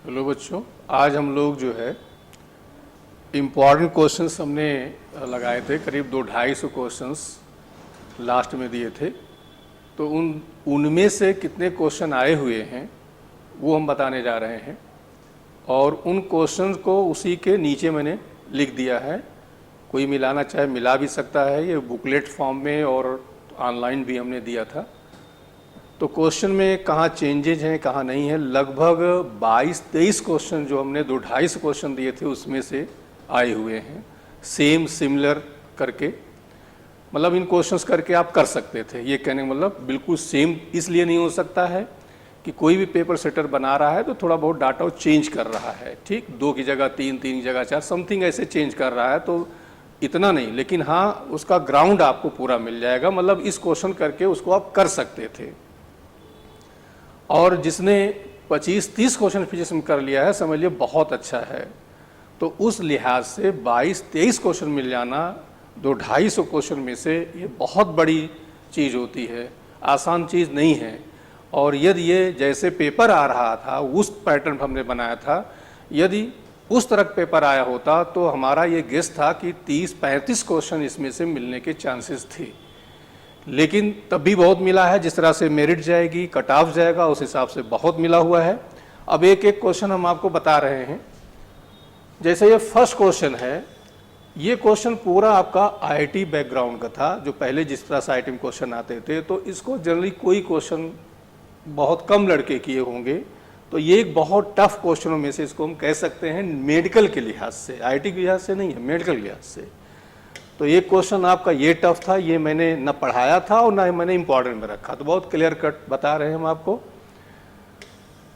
Hello बच्चों, आज हम लोग जो है इम्पॉर्टेंट क्वेश्चंस हमने लगाए थे। करीब 200-250 क्वेश्चंस लास्ट में दिए थे। तो उनमें से कितने क्वेश्चन आए हुए हैं वो हम बताने जा रहे हैं, और उन क्वेश्चंस को उसी के नीचे मैंने लिख दिया है। कोई मिलाना चाहे मिला भी सकता है, ये बुकलेट फॉर्म में और ऑनलाइन भी हमने दिया था। तो क्वेश्चन में कहाँ चेंजेज हैं कहाँ नहीं है, लगभग 22-23 क्वेश्चन जो हमने 250 क्वेश्चन दिए थे उसमें से आए हुए हैं, सेम सिमिलर करके। मतलब इन क्वेश्चंस करके आप कर सकते थे। ये कहने का मतलब बिल्कुल सेम इसलिए नहीं हो सकता है कि कोई भी पेपर सेटर बना रहा है तो थोड़ा बहुत डाटा वो चेंज कर रहा है, ठीक, 2 की जगह 3, 3 की जगह 4, समथिंग ऐसे चेंज कर रहा है, तो इतना नहीं। लेकिन हाँ, उसका ग्राउंड आपको पूरा मिल जाएगा। मतलब इस क्वेश्चन करके उसको आप कर सकते थे। और जिसने 25-30 क्वेश्चन फिजिक्स में कर लिया है, समझ लिया बहुत अच्छा है। तो उस लिहाज से 22-23 क्वेश्चन मिल जाना 200-250 क्वेश्चन में से, ये बहुत बड़ी चीज़ होती है, आसान चीज़ नहीं है। और यदि ये जैसे पेपर आ रहा था उस पैटर्न पर हमने बनाया था, यदि उस तरह का पेपर आया होता तो हमारा ये गेस था कि 30-35 क्वेश्चन इसमें से मिलने के चांसेस थे। लेकिन तब भी बहुत मिला है। जिस तरह से मेरिट जाएगी, कट ऑफ जाएगा, उस हिसाब से बहुत मिला हुआ है। अब एक एक क्वेश्चन हम आपको बता रहे हैं। जैसे ये फर्स्ट क्वेश्चन है, ये क्वेश्चन पूरा आपका आईआईटी बैकग्राउंड का था, जो पहले जिस तरह से आईआईटी में क्वेश्चन आते थे। तो इसको जनरली कोई क्वेश्चन बहुत कम लड़के किए होंगे। तो ये एक बहुत टफ क्वेश्चनों में से इसको हम कह सकते हैं, मेडिकल के लिहाज से, आईआईटी के लिहाज से नहीं है, मेडिकल के लिहाज से। तो ये क्वेश्चन आपका ये टफ था, ये मैंने न पढ़ाया था और ना मैंने इंपॉर्टेंट में रखा। तो बहुत क्लियर कट बता रहे हैं हम आपको।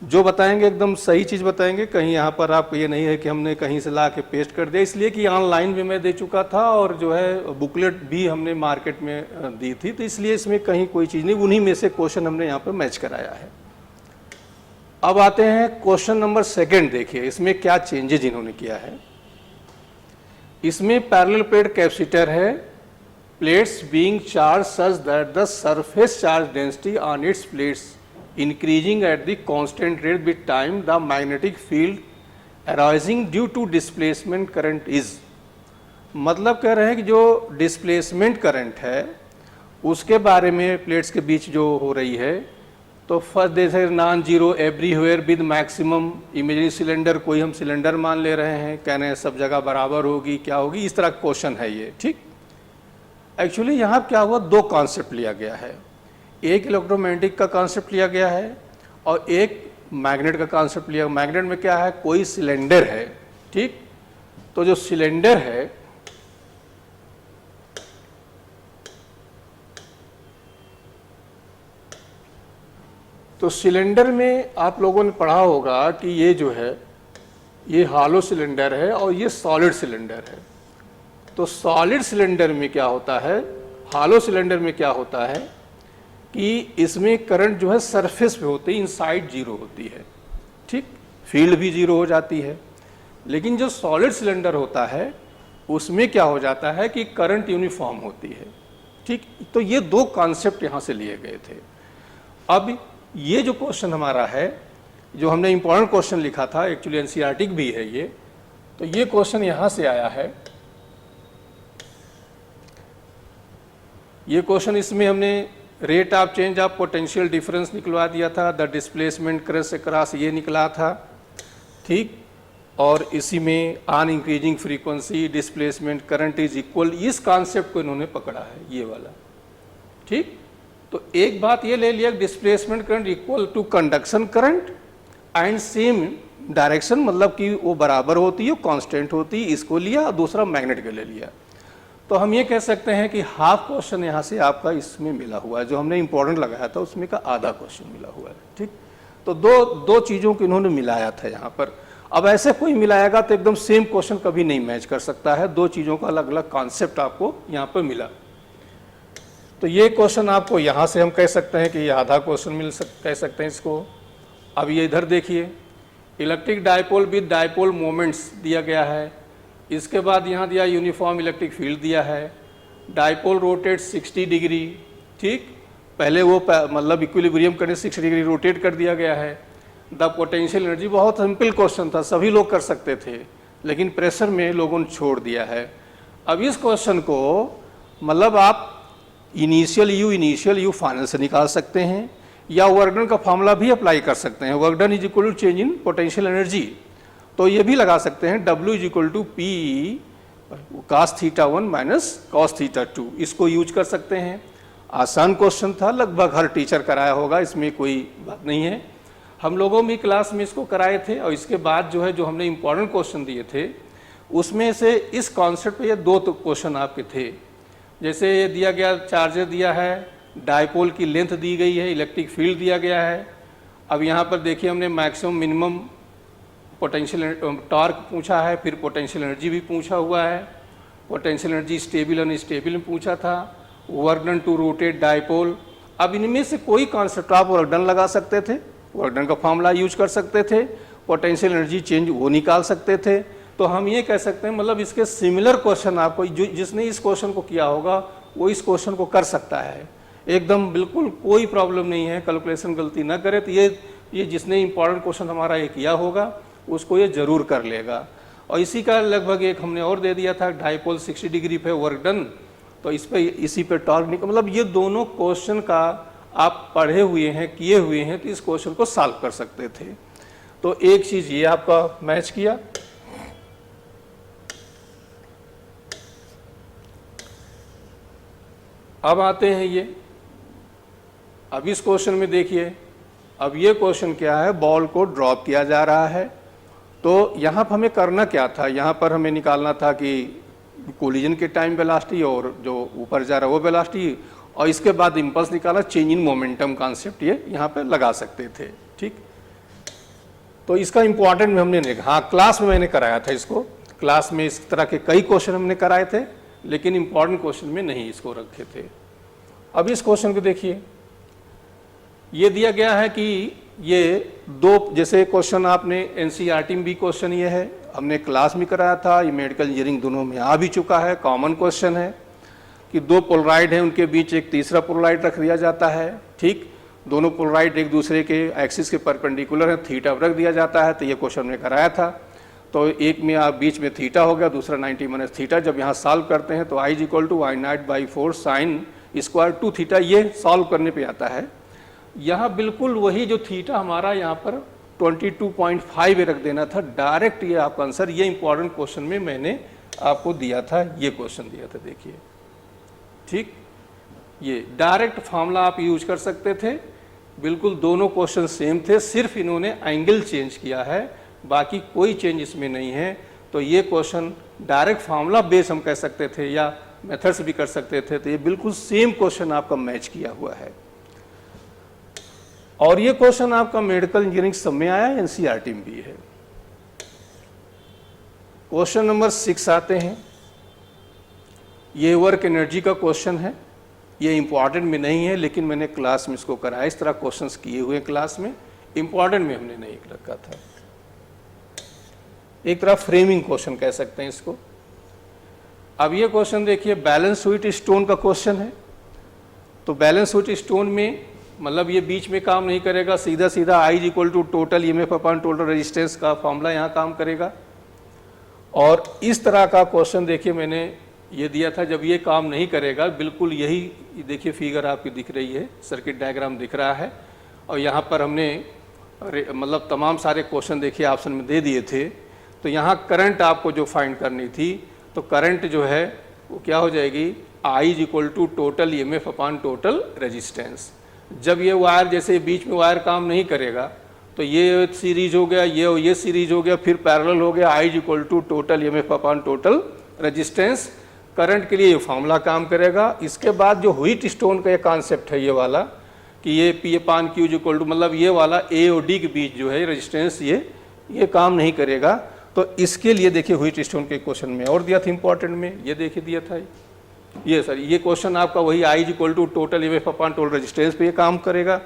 जो बताएंगे एकदम सही चीज़ बताएंगे। कहीं यहाँ पर आपको ये नहीं है कि हमने कहीं से ला के पेस्ट कर दिया, इसलिए कि ऑनलाइन भी मैं दे चुका था और जो है बुकलेट भी हमने मार्केट में दी थी। तो इसलिए इसमें कहीं कोई चीज़ नहीं, उन्हीं में से क्वेश्चन हमने यहाँ पर मैच कराया है। अब आते हैं क्वेश्चन नंबर 2। देखिए इसमें क्या चेंजेज इन्होंने किया है। इसमें पैरेलल प्लेट कैपेसिटर है, plates being charge such that the surface charge density on its plates increasing at the constant rate with time, the magnetic field arising due to displacement current is. मतलब कह रहे हैं कि जो displacement current है उसके बारे में प्लेट्स के बीच जो हो रही है। तो फर्स्ट जैसे non zero everywhere with maximum imaginary cylinder, कोई हम सिलेंडर मान ले रहे हैं, कह रहे हैं सब जगह बराबर होगी, क्या होगी, इस तरह का क्वेश्चन है ये, ठीक। एक्चुअली यहाँ क्या हुआ, 2 कॉन्सेप्ट लिया गया है। एक इलेक्ट्रोमैग्नेटिक का कॉन्सेप्ट लिया गया है और एक मैग्नेट का कॉन्सेप्ट लिया। मैग्नेट में क्या है, कोई सिलेंडर है, ठीक। तो जो सिलेंडर है तो सिलेंडर में आप लोगों ने पढ़ा होगा कि ये जो है ये हॉलो सिलेंडर है और ये सॉलिड सिलेंडर है। तो सॉलिड सिलेंडर में क्या होता है, हॉलो सिलेंडर में क्या होता है कि इसमें करंट जो है सरफेस पे होती है, इनसाइड जीरो होती है, ठीक, फील्ड भी जीरो हो जाती है। लेकिन जो सॉलिड सिलेंडर होता है उसमें क्या हो जाता है कि करंट यूनिफॉर्म होती है, ठीक। तो ये 2 कॉन्सेप्ट यहाँ से लिए गए थे। अब ये जो क्वेश्चन हमारा है, जो हमने इंपॉर्टेंट क्वेश्चन लिखा था, एक्चुअली एनसीईआरटी भी है ये, तो ये क्वेश्चन यहाँ से आया है। ये क्वेश्चन इसमें हमने rate of change of potential difference निकलवा दिया था, द डिस्प्लेसमेंट क्रॉस से क्रॉस ये निकला था, ठीक। और इसी में on increasing frequency displacement current is equal, इस कॉन्सेप्ट को इन्होंने पकड़ा है, ये वाला, ठीक। तो एक बात ये ले लिया, displacement current equal to conduction current and same direction, मतलब कि वो बराबर होती है, कांस्टेंट होती है, इसको लिया। दूसरा मैग्नेट के ले लिया। तो हम ये कह सकते हैं कि हाफ क्वेश्चन यहाँ से आपका इसमें मिला हुआ है, जो हमने इंपॉर्टेंट लगाया था उसमें का आधा क्वेश्चन मिला हुआ है, ठीक। तो दो चीज़ों को इन्होंने मिलाया था यहाँ पर। अब ऐसे कोई मिलाएगा तो एकदम सेम क्वेश्चन कभी नहीं मैच कर सकता है, 2 चीज़ों का अलग अलग कॉन्सेप्ट आपको यहाँ पर मिला। तो ये क्वेश्चन आपको यहाँ से हम कह सकते हैं कि ये आधा क्वेश्चन कह सकते हैं इसको। अब ये इधर देखिए, electric dipole with dipole moments दिया गया है। इसके बाद यहाँ दिया यूनिफॉर्म इलेक्ट्रिक फील्ड दिया है, डायपोल रोटेट 60 डिग्री, ठीक। पहले वो मतलब इक्विलिब्रियम करने 60 डिग्री रोटेट कर दिया गया है। द पोटेंशियल एनर्जी, बहुत सिंपल क्वेश्चन था, सभी लोग कर सकते थे, लेकिन प्रेशर में लोगों ने छोड़ दिया है। अब इस क्वेश्चन को मतलब आप इनिशियल यू फाइनल से निकाल सकते हैं, या वर्क डन का फॉर्मूला भी अप्लाई कर सकते हैं। Work done is equal to change in potential energy, तो ये भी लगा सकते हैं W is equal to P cos θ1 minus cos θ2, इसको यूज कर सकते हैं। आसान क्वेश्चन था, लगभग हर टीचर कराया होगा, इसमें कोई बात नहीं है। हम लोगों भी क्लास में इसको कराए थे, और इसके बाद जो है जो हमने इंपॉर्टेंट क्वेश्चन दिए थे उसमें से इस कॉन्सेप्ट पे ये दो तो क्वेश्चन आपके थे। जैसे ये दिया गया चार्जर दिया है, डायपोल की लेंथ दी गई है, इलेक्ट्रिक फील्ड दिया गया है। अब यहाँ पर देखिए हमने मैक्सिमम मिनिमम पोटेंशियल टॉर्क पूछा है, फिर पोटेंशियल एनर्जी भी पूछा हुआ है, पोटेंशियल एनर्जी स्टेबल अनस्टेबल में पूछा था, work done to rotate dipole. अब इनमें से कोई कॉन्सेप्ट आप वर्क डन लगा सकते थे, वर्क डन का फॉर्मूला यूज कर सकते थे, पोटेंशियल एनर्जी चेंज वो निकाल सकते थे। तो हम ये कह सकते हैं मतलब इसके सिमिलर क्वेश्चन आपको जिसने इस क्वेश्चन को किया होगा वो इस क्वेश्चन को कर सकता है, एकदम बिल्कुल कोई प्रॉब्लम नहीं है, कैलकुलेशन गलती ना करे। तो ये जिसने इंपॉर्टेंट क्वेश्चन हमारा ये किया होगा उसको ये जरूर कर लेगा। और इसी का लगभग एक हमने और दे दिया था, डायपोल 60 डिग्री पे वर्क डन, तो इस पे इसी पे टॉर्क निकल, मतलब ये दोनों क्वेश्चन का आप पढ़े हुए हैं, किए हुए हैं, तो इस क्वेश्चन को सॉल्व कर सकते थे। तो एक चीज ये आपका मैच किया। अब आते हैं ये, अब इस क्वेश्चन में देखिए, अब ये क्वेश्चन क्या है, बॉल को ड्रॉप किया जा रहा है। तो यहाँ पर हमें करना क्या था, यहाँ पर हमें निकालना था कि कोलिजन के टाइम वेलोसिटी और जो ऊपर जा रहा है वो वेलोसिटी, और इसके बाद इंपल्स निकाला, चेंज इन मोमेंटम कॉन्सेप्ट ये यहाँ पे लगा सकते थे। ठीक, तो इसका इंपॉर्टेंट में हमने देखा, हाँ क्लास में मैंने कराया था इसको, क्लास में इस तरह के कई क्वेश्चन हमने कराए थे, लेकिन इंपॉर्टेंट क्वेश्चन में नहीं इसको रखे थे। अब इस क्वेश्चन को देखिए, ये दिया गया है कि ये दो, जैसे क्वेश्चन आपने एनसीईआरटी में भी क्वेश्चन ये है, हमने क्लास में कराया था, ये मेडिकल इंजीनियरिंग दोनों में आ भी चुका है, कॉमन क्वेश्चन है कि दो पोलराइड है, उनके बीच एक तीसरा पोलराइड रख दिया जाता है। ठीक, दोनों पोलराइड एक दूसरे के एक्सिस के परपेंडिकुलर है, थीटा रख दिया जाता है। तो ये क्वेश्चन हमने कराया था। तो एक में आप बीच में थीटा हो गया, दूसरा 90 माइनस थीटा। जब यहाँ सॉल्व करते हैं तो I equal to y0/4 sine square 2 theta, ये सॉल्व करने पे आता है। यहाँ बिल्कुल वही जो थीटा हमारा यहाँ पर 22.5 रख देना था, डायरेक्ट ये आपका आंसर, ये इंपॉर्टेंट क्वेश्चन में मैंने आपको दिया था, ये क्वेश्चन दिया था, देखिए। ठीक, ये डायरेक्ट फॉर्मूला आप यूज कर सकते थे, बिल्कुल दोनों क्वेश्चन सेम थे, सिर्फ इन्होंने एंगल चेंज किया है, बाकी कोई चेंज इसमें नहीं है। तो ये क्वेश्चन डायरेक्ट फॉर्मूला बेस हम कह सकते थे, या मेथड्स भी कर सकते थे। तो ये बिल्कुल सेम क्वेश्चन आपका मैच किया हुआ है। और ये क्वेश्चन आपका मेडिकल इंजीनियरिंग सब में आया, एनसीईआरटी में भी है। क्वेश्चन नंबर 6 आते हैं। ये वर्क एनर्जी का क्वेश्चन है, ये इंपॉर्टेंट में नहीं है, लेकिन मैंने क्लास में इसको कराया। इस तरह क्वेश्चंस किए हुए क्लास में, इंपॉर्टेंट में हमने नहीं रखा था। एक तरह फ्रेमिंग क्वेश्चन कह सकते हैं इसको। अब ये क्वेश्चन देखिए, बैलेंस व्हीट स्टोन का क्वेश्चन है। तो बैलेंस व्हीट स्टोन में मतलब ये बीच में काम नहीं करेगा, सीधा सीधा I equal to total EMF upon total resistance का फॉर्मूला यहाँ काम करेगा। और इस तरह का क्वेश्चन देखिए मैंने ये दिया था, जब ये काम नहीं करेगा, बिल्कुल यही देखिए फिगर आपकी दिख रही है, सर्किट डायग्राम दिख रहा है। और यहाँ पर हमने मतलब तमाम सारे क्वेश्चन देखिए ऑप्शन में दे दिए थे। तो यहाँ करंट आपको जो फाइंड करनी थी, तो करंट जो है वो क्या हो जाएगी, I equal to total EMF upon total resistance. जब ये वायर, जैसे बीच में वायर काम नहीं करेगा, तो ये सीरीज हो गया, ये सीरीज हो गया, फिर पैरेलल हो गया, I equal to total EMF upon total resistance. Current के लिए ये फॉर्मूला काम करेगा। इसके बाद जो व्हीट स्टोन का ये कॉन्सेप्ट है, ये वाला कि ये P upon Q equal to, मतलब ये वाला A और D के बीच जो है रेजिस्टेंस, ये काम नहीं करेगा। तो इसके लिए देखिए व्हीट स्टोन के क्वेश्चन में और दिया था इंपॉर्टेंट में, ये देखिए दिया था ये सर, ये क्वेश्चन आपका वही I equal to total EMF upon total resistance पे ये काम करेगा।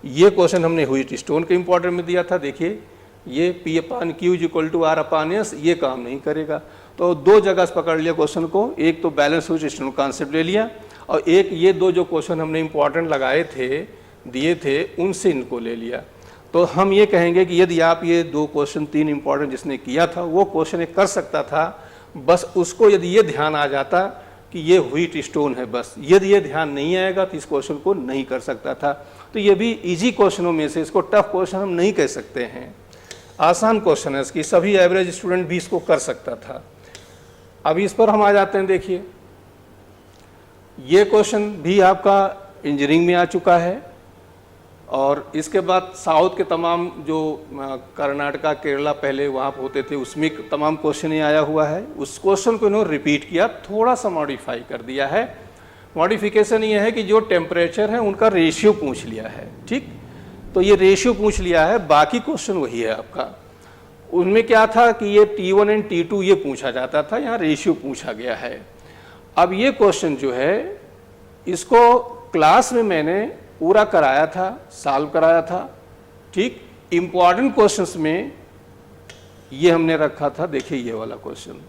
ये क्वेश्चन हमने व्हीट स्टोन के इंपॉर्टेंट में दिया था, देखिए ये P upon Q equal to R upon S, ये काम नहीं करेगा। तो दो जगह से पकड़ लिया क्वेश्चन को, एक तो बैलेंस व्हीट स्टोन कॉन्सेप्ट ले लिया, और एक ये दो जो क्वेश्चन हमने इंपॉर्टेंट लगाए थे, दिए थे, उनसे इनको ले लिया। तो तो हम ये कहेंगे कि यदि आप ये 2 क्वेश्चन 3 इंपॉर्टेंट जिसने किया था वो क्वेश्चन एक कर सकता था, बस उसको यदि ये ध्यान आ जाता कि ये व्हीट स्टोन है, बस यदि ये ध्यान नहीं आएगा तो इस क्वेश्चन को नहीं कर सकता था। तो ये भी इजी क्वेश्चनों में से, इसको टफ क्वेश्चन हम नहीं कह सकते हैं, आसान क्वेश्चन है इसकी, सभी एवरेज स्टूडेंट भी इसको कर सकता था। अब इस पर हम आ जाते हैं। देखिए ये क्वेश्चन भी आपका इंजीनियरिंग में आ चुका है, और इसके बाद साउथ के तमाम जो कर्नाटका केरला पहले वहाँ होते थे उसमें तमाम क्वेश्चन ही आया हुआ है। उस क्वेश्चन को इन्होंने रिपीट किया, थोड़ा सा मॉडिफाई कर दिया है। मॉडिफिकेशन ये है कि जो टेम्परेचर है उनका रेशियो पूछ लिया है, ठीक। तो ये रेशियो पूछ लिया है, बाकी क्वेश्चन वही है आपका। उनमें क्या था कि ये T1 एंड T2 ये पूछा जाता था, यहाँ रेशियो पूछा गया है। अब ये क्वेश्चन जो है इसको क्लास में मैंने पूरा कराया था, सॉल्व कराया था, ठीक। इम्पॉर्टेंट क्वेश्चंस में ये हमने रखा था, देखिए ये वाला क्वेश्चन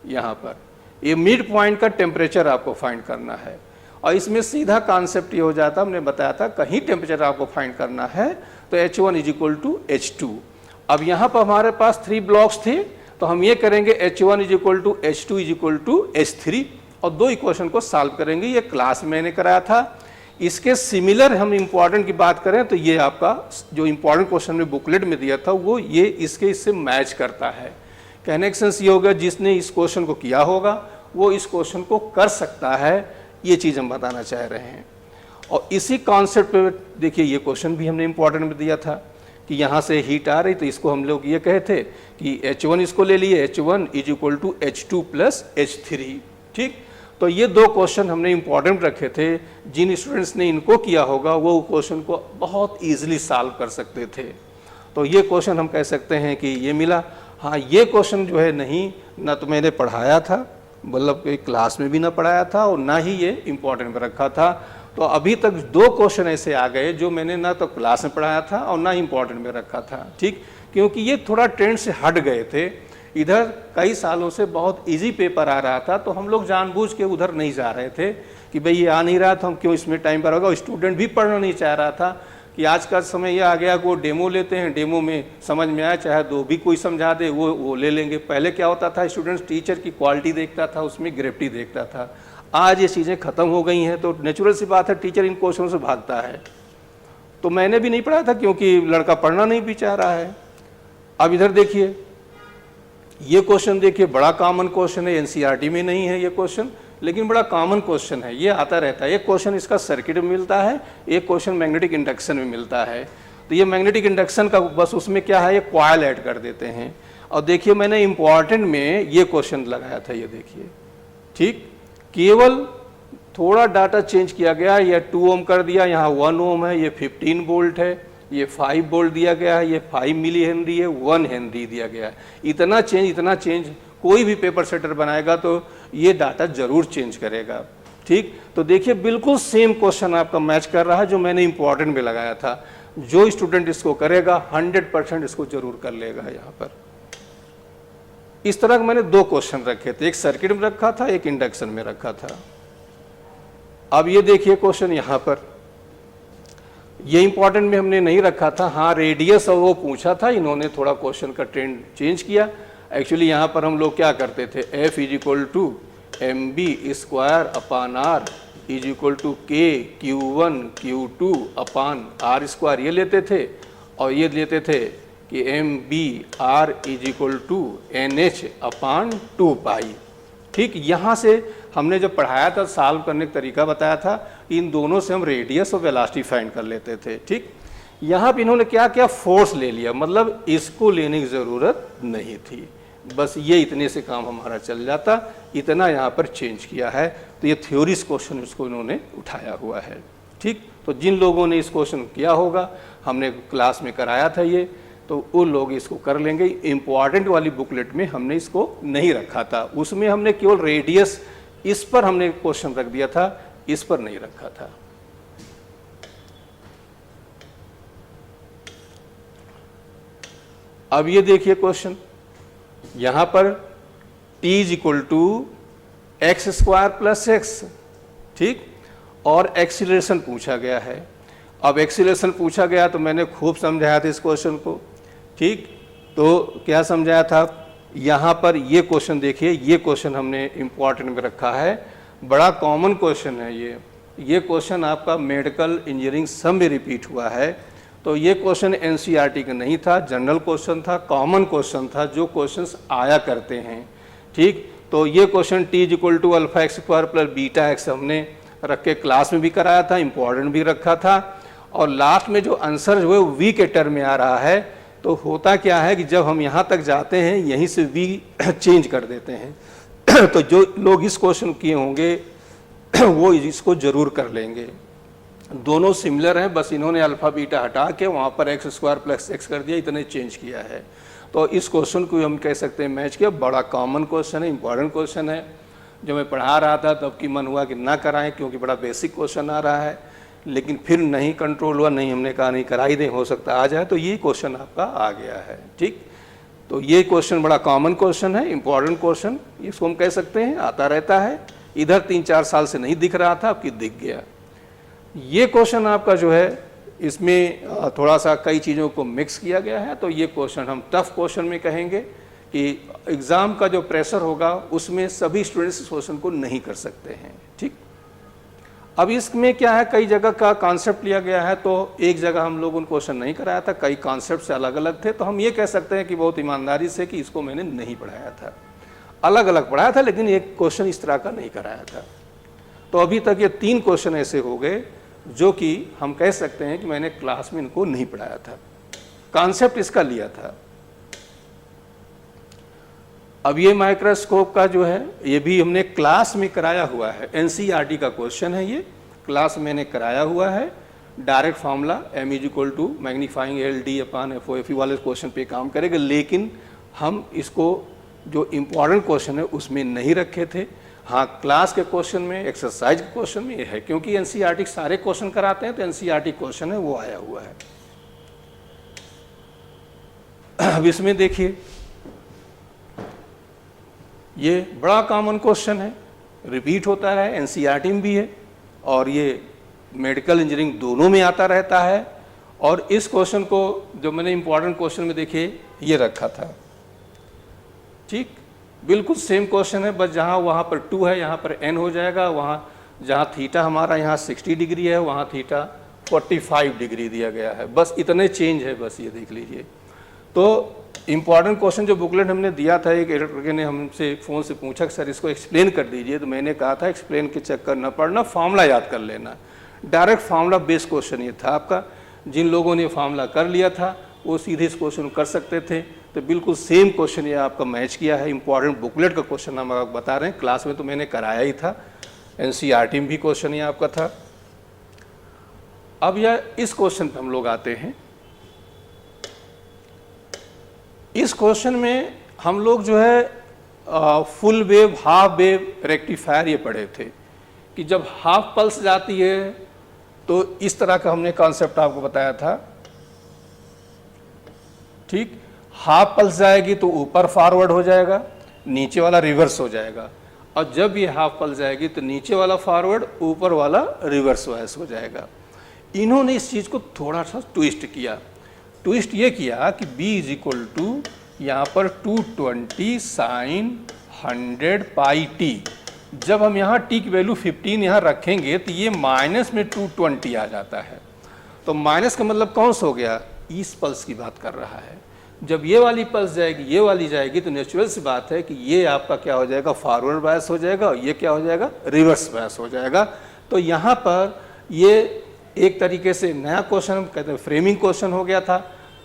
यहाँ पर, ये मिड पॉइंट का टेम्परेचर आपको फाइंड करना है, और इसमें सीधा कॉन्सेप्ट ये हो जाता, हमने बताया था कहीं टेम्परेचर आपको फाइंड करना है तो H1 = H2। अब यहाँ पर हमारे पास 3 ब्लॉक्स थे, तो हम ये करेंगे H1 = H2 = H3, और 2 इक्वेशन को सॉल्व करेंगे। ये क्लास में मैंने कराया था। इसके सिमिलर हम इंपॉर्टेंट की बात करें तो ये आपका जो इंपॉर्टेंट क्वेश्चन में बुकलेट में दिया था वो ये इससे मैच करता है। कहने का सेंस ये होगा जिसने इस क्वेश्चन को किया होगा वो इस क्वेश्चन को कर सकता है, ये चीज़ हम बताना चाह रहे हैं। और इसी कॉन्सेप्ट पे देखिए ये क्वेश्चन भी हमने इंपॉर्टेंट में दिया था कि यहाँ से हीट आ रही, तो इसको हम लोग ये कहे थे कि H1 इसको ले लिए, H1 = H2 + H3, ठीक। तो ये 2 क्वेश्चन हमने इंपॉर्टेंट रखे थे, जिन स्टूडेंट्स ने इनको किया होगा वो क्वेश्चन को बहुत इजीली सॉल्व कर सकते थे। तो ये क्वेश्चन हम कह सकते हैं कि ये मिला। हाँ, ये क्वेश्चन जो है नहीं, ना तो मैंने पढ़ाया था, मतलब क्लास में भी ना पढ़ाया था, और ना ही ये इंपॉर्टेंट में रखा था। तो अभी तक 2 क्वेश्चन ऐसे आ गए जो मैंने ना तो क्लास में पढ़ाया था और ना इंपॉर्टेंट में रखा था, ठीक। क्योंकि ये थोड़ा ट्रेंड से हट गए थे, इधर कई सालों से बहुत इजी पेपर आ रहा था, तो हम लोग जानबूझ के उधर नहीं जा रहे थे कि भाई ये आ नहीं रहा था, हम क्यों इसमें टाइम पर होगा। स्टूडेंट भी पढ़ना नहीं चाह रहा था कि आज का समय ये आ गया कि वो डेमो लेते हैं, डेमो में समझ में आया चाहे 2 भी कोई समझा दे वो ले लेंगे। पहले क्या होता था, स्टूडेंट्स टीचर की क्वालिटी देखता था, उसमें ग्रेविटी देखता था। आज ये चीज़ें ख़त्म हो गई हैं, तो नेचुरल सी बात है टीचर इन क्वेश्चनों से भागता है। तो मैंने भी नहीं पढ़ा था क्योंकि लड़का पढ़ना नहीं भी चाह रहा है। अब इधर देखिए ये क्वेश्चन, देखिए बड़ा कॉमन क्वेश्चन है, एनसीईआरटी में नहीं है ये क्वेश्चन, लेकिन बड़ा कॉमन क्वेश्चन है, ये आता रहता है। एक क्वेश्चन इसका सर्किट में मिलता है, एक क्वेश्चन मैग्नेटिक इंडक्शन में मिलता है। तो ये मैग्नेटिक इंडक्शन का बस उसमें क्या है, ये कॉइल ऐड कर देते हैं। और देखिए मैंने इंपॉर्टेंट में ये क्वेश्चन लगाया था, ये देखिए, ठीक। केवल थोड़ा डाटा चेंज किया गया, ये 2 ओम कर दिया, यहाँ 1 ओम है, ये 15 वोल्ट है, ये 5 वोल्ट दिया गया है, ये 5 मिली हेनरी है, 1 हेनरी दिया गया है। इतना चेंज कोई भी पेपर सेटर बनाएगा तो ये डाटा जरूर चेंज करेगा, ठीक। तो देखिए बिल्कुल सेम क्वेश्चन आपका मैच कर रहा है जो मैंने इंपॉर्टेंट में लगाया था। जो स्टूडेंट इसको करेगा 100% इसको जरूर कर लेगा। यहाँ पर इस तरह मैंने 2 क्वेश्चन रखे थे, एक सर्किट में रखा था, एक इंडक्शन में रखा था। अब ये देखिए क्वेश्चन यहाँ पर, ये इंपॉर्टेंट में हमने नहीं रखा था। हाँ, रेडियस और वो पूछा था, इन्होंने थोड़ा क्वेश्चन का ट्रेंड चेंज किया। एक्चुअली यहाँ पर हम लोग क्या करते थे, F = mb² r = k q1 q2/r² ये लेते थे, और ये लेते थे कि mb/r = nh/2π, ठीक। यहाँ से हमने जब पढ़ाया था, सॉल्व करने का तरीका बताया था, इन दोनों से हम रेडियस और वेलोसिटी फाइंड कर लेते थे, ठीक। यहाँ पे इन्होंने क्या किया, फोर्स ले लिया, मतलब इसको लेने की ज़रूरत नहीं थी, बस ये इतने से काम हमारा चल जाता, इतना यहाँ पर चेंज किया है। तो ये थ्योरीज क्वेश्चन इसको इन्होंने उठाया हुआ है, ठीक। तो जिन लोगों ने इस क्वेश्चन किया होगा, हमने क्लास में कराया था ये, तो उन लोग इसको कर लेंगे। इम्पॉर्टेंट वाली बुकलेट में हमने इसको नहीं रखा था, उसमें हमने केवल रेडियस इस पर हमने क्वेश्चन रख दिया था, इस पर नहीं रखा था। अब ये देखिए क्वेश्चन, यहां पर t = x² + x, ठीक, और एक्सीलरेशन पूछा गया है। अब एक्सीलरेशन पूछा गया तो मैंने खूब समझाया था इस क्वेश्चन को, ठीक। तो क्या समझाया था, यहाँ पर ये क्वेश्चन देखिए, ये क्वेश्चन हमने इम्पॉर्टेंट में रखा है, बड़ा कॉमन क्वेश्चन है ये क्वेश्चन आपका मेडिकल इंजीनियरिंग सब में रिपीट हुआ है। तो ये क्वेश्चन एनसीईआरटी का नहीं था, जनरल क्वेश्चन था, कॉमन क्वेश्चन था, जो क्वेश्चंस आया करते हैं, ठीक। तो ये question t = alpha x square plus beta x हमने रख के क्लास में भी कराया था, इम्पॉर्टेंट भी रखा था। और लास्ट में जो आंसर जो है वो v के टर्म में आ रहा है। तो होता क्या है कि जब हम यहाँ तक जाते हैं यहीं से v चेंज कर देते हैं तो जो लोग इस क्वेश्चन किए होंगे वो इसको जरूर कर लेंगे। दोनों सिमिलर हैं, बस इन्होंने अल्फा बीटा हटा के वहाँ पर एक्स स्क्वायर प्लस एक्स कर दिया, इतने चेंज किया है। तो इस क्वेश्चन को हम कह सकते हैं मैच किया, बड़ा कॉमन क्वेश्चन है, इंपॉर्टेंट क्वेश्चन है। जब मैं पढ़ा रहा था तब की मन हुआ कि ना कराएं क्योंकि बड़ा बेसिक क्वेश्चन आ रहा है, लेकिन फिर नहीं कंट्रोल हुआ, नहीं, हमने कहा नहीं कराई दें, हो सकता आ जाए। तो ये क्वेश्चन आपका आ गया है, ठीक। तो ये क्वेश्चन बड़ा कॉमन क्वेश्चन है, इंपॉर्टेंट क्वेश्चन, इसको हम कह सकते हैं, आता रहता है। इधर 3-4 साल से नहीं दिख रहा था, आपकी दिख गया। ये क्वेश्चन आपका जो है इसमें थोड़ा सा कई चीज़ों को मिक्स किया गया है। तो ये क्वेश्चन हम टफ क्वेश्चन में कहेंगे कि एग्ज़ाम का जो प्रेशर होगा उसमें सभी स्टूडेंट्स इस क्वेश्चन को नहीं कर सकते हैं, ठीक। अब इसमें क्या है, कई जगह का कॉन्सेप्ट लिया गया है, तो एक जगह हम लोग उन क्वेश्चन नहीं कराया था, कई कॉन्सेप्ट से अलग अलग थे। तो हम ये कह सकते हैं कि बहुत ईमानदारी से कि इसको मैंने नहीं पढ़ाया था, अलग अलग पढ़ाया था, लेकिन एक क्वेश्चन इस तरह का नहीं कराया था। तो अभी तक ये 3 क्वेश्चन ऐसे हो गए जो कि हम कह सकते हैं कि मैंने क्लास में इनको नहीं पढ़ाया था, कॉन्सेप्ट इसका लिया था। अब ये माइक्रोस्कोप का जो है ये भी हमने क्लास में कराया हुआ है, एनसीईआरटी का क्वेश्चन है, ये क्लास में मैंने कराया हुआ है। Direct formula m = magnifying LD/FOFE वाले क्वेश्चन पे काम करेगा, लेकिन हम इसको जो इम्पोर्टेंट क्वेश्चन है उसमें नहीं रखे थे। हाँ, क्लास के क्वेश्चन में, एक्सरसाइज के क्वेश्चन में ये है, क्योंकि एनसीईआरटी सारे क्वेश्चन कराते हैं तो एनसीईआरटी क्वेश्चन है वो आया हुआ है। अब इसमें देखिए, ये बड़ा कॉमन क्वेश्चन है, रिपीट होता है, एनसीईआरटी में भी है और ये मेडिकल इंजीनियरिंग दोनों में आता रहता है। और इस क्वेश्चन को जो मैंने इंपॉर्टेंट क्वेश्चन में देखिए ये रखा था, ठीक, बिल्कुल सेम क्वेश्चन है, बस जहाँ वहाँ पर 2 है यहाँ पर n हो जाएगा, वहाँ जहाँ थीटा हमारा यहाँ 60 डिग्री है वहाँ थीटा 45 डिग्री दिया गया है, बस इतने चेंज है, बस ये देख लीजिए। तो इम्पॉर्टेंट क्वेश्चन जो बुकलेट हमने दिया था, एक एडिटर ने हमसे फ़ोन से पूछा कि सर इसको एक्सप्लेन कर दीजिए, तो मैंने कहा था एक्सप्लेन के चक्कर न पड़ना, फार्मूला याद कर लेना। डायरेक्ट फार्मूला बेस्ड क्वेश्चन ये था आपका, जिन लोगों ने फार्मूला कर लिया था वो सीधे इस क्वेश्चन कर सकते थे। तो बिल्कुल सेम क्वेश्चन ये आपका मैच किया है, इंपॉर्टेंट बुकलेट का क्वेश्चन हम आपको बता रहे हैं, क्लास में तो मैंने कराया ही था, एनसीईआरटी में भी क्वेश्चन ये आपका था। अब यह इस क्वेश्चन पे हम लोग आते हैं। इस क्वेश्चन में हम लोग जो है full wave, half wave, rectifier ये पढ़े थे कि जब हाफ पल्स जाती है तो इस तरह का हमने कॉन्सेप्ट आपको बताया था, ठीक। हाफ पल्स जाएगी तो ऊपर फॉरवर्ड हो जाएगा, नीचे वाला रिवर्स हो जाएगा, और जब ये हाफ पल्स जाएगी तो नीचे वाला फॉरवर्ड, ऊपर वाला रिवर्स वाइस हो जाएगा। इन्होंने इस चीज़ को थोड़ा सा ट्विस्ट किया। ट्विस्ट ये किया कि b = यहाँ पर 220 sin 100 πt। जब हम यहाँ t की वैल्यू 15 यहाँ रखेंगे तो ये माइनस में 220 आ जाता है। तो माइनस का मतलब कौन सा हो गया, इस पल्स की बात कर रहा है। जब ये वाली पल्स जाएगी, ये वाली जाएगी, तो नेचुरल सी बात है कि ये आपका क्या हो जाएगा, फॉरवर्ड बायस हो जाएगा, और ये क्या हो जाएगा, रिवर्स बायस हो जाएगा। तो यहाँ पर ये एक तरीके से नया क्वेश्चन हम कहते हैं फ्रेमिंग क्वेश्चन हो गया था,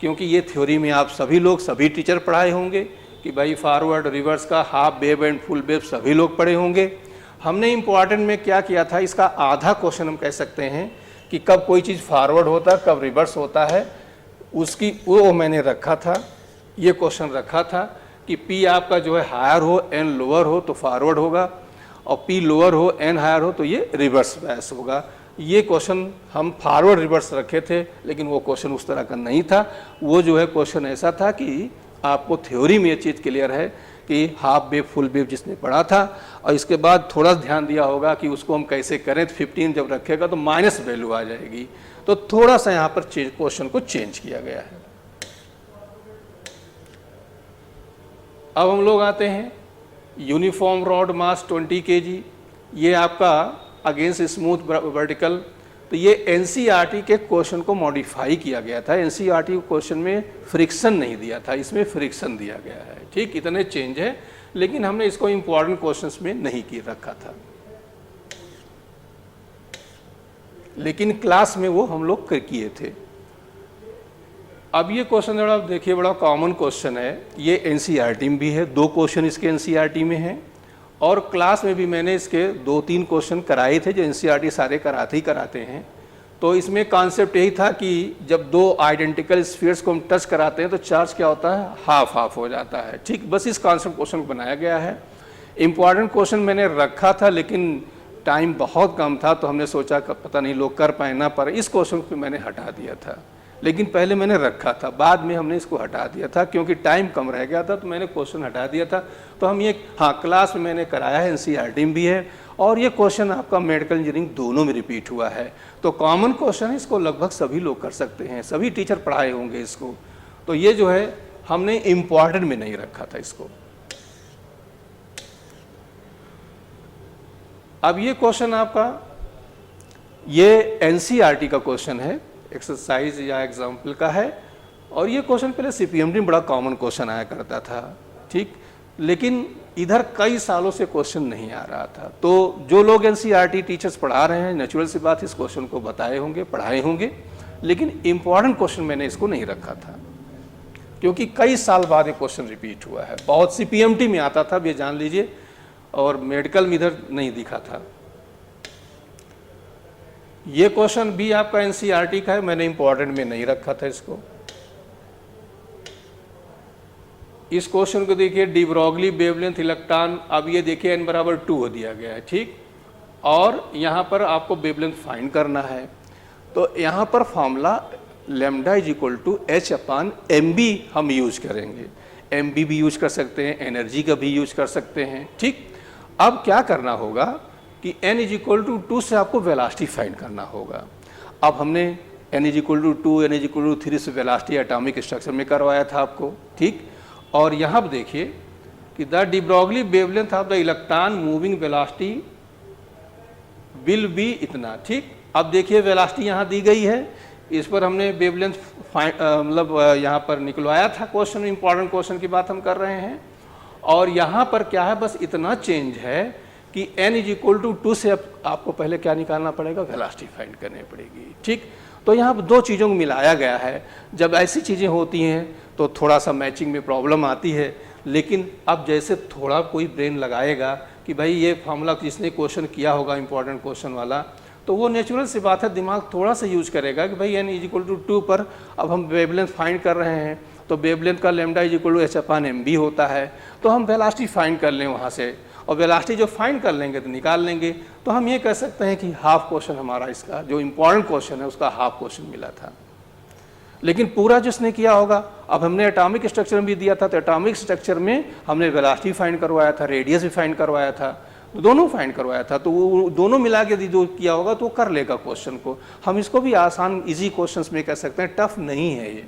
क्योंकि ये थ्योरी में आप सभी लोग, सभी टीचर पढ़ाए होंगे कि भाई फॉरवर्ड रिवर्स का half wave and full wave सभी लोग पढ़े होंगे। हमने इम्पॉर्टेंट में क्या किया था, इसका आधा क्वेश्चन हम कह सकते हैं कि कब कोई चीज़ फॉरवर्ड होता है, कब रिवर्स होता है, उसकी वो मैंने रखा था, ये क्वेश्चन रखा था कि P आपका जो है हायर हो, N लोअर हो तो फॉरवर्ड होगा, और P लोअर हो, N हायर हो तो ये रिवर्स बायस होगा। ये क्वेश्चन हम फॉरवर्ड रिवर्स रखे थे, लेकिन वो क्वेश्चन उस तरह का नहीं था। वो जो है क्वेश्चन ऐसा था कि आपको थ्योरी में ये चीज़ क्लियर है कि हाफ वेव फुल वेव जिसने पढ़ा था, और इसके बाद थोड़ा ध्यान दिया होगा कि उसको हम कैसे करें। तो 15 जब रखेगा तो माइनस वैल्यू आ जाएगी, तो थोड़ा सा यहाँ पर क्वेश्चन को चेंज किया गया है। अब हम लोग आते हैं यूनिफॉर्म रॉड मास 20 kg, ये आपका अगेंस्ट स्मूथ वर्टिकल। तो ये एनसीईआरटी के क्वेश्चन को मॉडिफाई किया गया था। एनसीईआरटी क्वेश्चन में फ्रिक्शन नहीं दिया था, इसमें फ्रिक्शन दिया गया है। ठीक, इतने चेंज है, लेकिन हमने इसको इंपॉर्टेंट क्वेश्चंस में नहीं की रखा था, लेकिन क्लास में वो हम लोग किए थे। अब ये क्वेश्चन बड़ा देखिए, बड़ा कॉमन क्वेश्चन है, ये एनसीईआरटी में भी है, 2 क्वेश्चन इसके एनसीईआरटी में हैं, और क्लास में भी मैंने इसके 2-3 क्वेश्चन कराए थे जो एनसीईआरटी सारे कराते ही कराते हैं। तो इसमें कॉन्सेप्ट यही था कि जब 2 आइडेंटिकल स्फीयर्स को हम टच कराते हैं तो चार्ज क्या होता है, हाफ हाफ हो जाता है। ठीक, बस इस कॉन्सेप्ट क्वेश्चन को बनाया गया है। इंपॉर्टेंट क्वेश्चन मैंने रखा था, लेकिन टाइम बहुत कम था, तो हमने सोचा कि पता नहीं लोग कर पाए ना पाए, इस क्वेश्चन को मैंने हटा दिया था। लेकिन पहले मैंने रखा था, बाद में हमने इसको हटा दिया था क्योंकि टाइम कम रह गया था, तो मैंने क्वेश्चन हटा दिया था। तो हम ये, हाँ, क्लास में मैंने कराया है, एनसीईआरटी में भी है, और ये क्वेश्चन आपका मेडिकल इंजीनियरिंग दोनों में रिपीट हुआ है। तो कॉमन क्वेश्चन है, इसको लगभग सभी लोग कर सकते हैं, सभी टीचर पढ़ाए होंगे इसको। तो ये जो है हमने इम्पॉर्टेंट में नहीं रखा था इसको। अब ये क्वेश्चन आपका, ये एनसीईआरटी का क्वेश्चन है, एक्सरसाइज या एग्जाम्पल का है, और ये क्वेश्चन पहले सीपीएमटी में बड़ा कॉमन क्वेश्चन आया करता था। ठीक, लेकिन इधर कई सालों से क्वेश्चन नहीं आ रहा था। तो जो लोग एनसीईआरटी टीचर्स पढ़ा रहे हैं, नेचुरल सी बात, इस क्वेश्चन को बताए होंगे, पढ़ाए होंगे, लेकिन इंपॉर्टेंट क्वेश्चन मैंने इसको नहीं रखा था क्योंकि कई साल बाद ये क्वेश्चन रिपीट हुआ है। बहुत सीपीएमटी में आता था, ये जान लीजिए, और मेडिकल में इधर नहीं दिखा था। ये क्वेश्चन भी आपका एनसीईआरटी का है, मैंने इंपॉर्टेंट में नहीं रखा था इसको। इस क्वेश्चन को देखिए, डी ब्रॉगली वेवलेंथ इलेक्ट्रॉन, अब ये देखिए n बराबर 2 हो दिया गया है। ठीक, और यहाँ पर आपको वेवलेंथ फाइंड करना है। तो यहाँ पर formula lambda is equal to h/mb हम यूज करेंगे। mb भी यूज कर सकते हैं, एनर्जी का भी यूज कर सकते हैं। ठीक, अब क्या करना होगा कि n इज इक्वल टू 2 से आपको वेलोसिटी फाइंड करना होगा। अब हमने n is equal to 2, n is equal to 3 से वेलोसिटी एटॉमिक स्ट्रक्चर में करवाया था आपको। ठीक, और यहाँ पर देखिए कि the de Broglie wavelength of the electron moving velocity will be इतना। ठीक, अब देखिए वेलोसिटी यहाँ दी गई है, इस पर हमने वेवलेंथ मतलब यहाँ पर निकलवाया था क्वेश्चन, इंपॉर्टेंट क्वेश्चन की बात हम कर रहे हैं। और यहाँ पर क्या है, बस इतना चेंज है कि n इज इक्वल टू 2 से आपको पहले क्या निकालना पड़ेगा, वेलोसिटी फाइंड करनी पड़ेगी। ठीक, तो यहाँ पर 2 चीज़ों को मिलाया गया है। जब ऐसी चीज़ें होती हैं तो थोड़ा सा मैचिंग में प्रॉब्लम आती है, लेकिन अब जैसे थोड़ा कोई ब्रेन लगाएगा कि भाई ये फार्मूला जिसने क्वेश्चन किया होगा इंपॉर्टेंट क्वेश्चन वाला, तो वो नेचुरल सी बात है, दिमाग थोड़ा सा यूज करेगा कि भाई n इज इक्वल टू 2 पर अब हम वेवलेंथ फाइंड कर रहे हैं, तो वेवलेंथ का lambda is equal to h/mb होता है, तो हम वेलोसिटी फाइंड कर लें वहाँ से, और वेलोसिटी जो फाइंड कर लेंगे तो निकाल लेंगे। तो हम ये कह सकते हैं कि हाफ क्वेश्चन हमारा इसका जो इंपॉर्टेंट क्वेश्चन है उसका हाफ क्वेश्चन मिला था। लेकिन पूरा जिसने किया होगा, अब हमने एटॉमिक स्ट्रक्चर में भी दिया था, तो एटॉमिक स्ट्रक्चर में हमने वेलोसिटी फाइंड करवाया था, रेडियस भी फाइंड करवाया था, दोनों फाइंड करवाया था। तो वो दोनों मिला के जो किया होगा तो कर लेगा क्वेश्चन को। हम इसको भी आसान इजी क्वेश्चंस में कह सकते हैं, टफ नहीं है ये।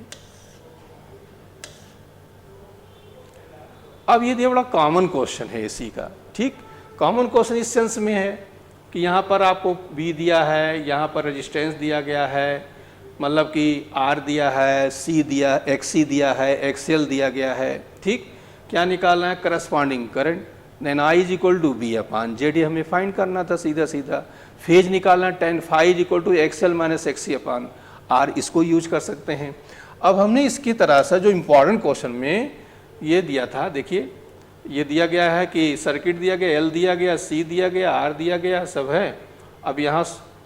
अब ये बड़ा कॉमन क्वेश्चन है इसी का। ठीक, कॉमन क्वेश्चन इस सेंस में है कि यहाँ पर आपको V दिया है, यहाँ पर रेजिस्टेंस दिया गया है, मतलब कि R दिया है, C दिया, XC दिया है, XL दिया गया है। ठीक, क्या निकालना है, corresponding current, then I is equal to V/ZD हमें फाइंड करना था सीधा सीधा। फेज निकालना, tan phi is equal to XL minus XC/R, इसको यूज कर सकते हैं। अब हमने इसकी तरह से जो इम्पॉर्टेंट क्वेश्चन में ये दिया था, देखिए ये दिया गया है कि सर्किट दिया गया, L दिया गया, C दिया गया, R दिया गया, सब है। अब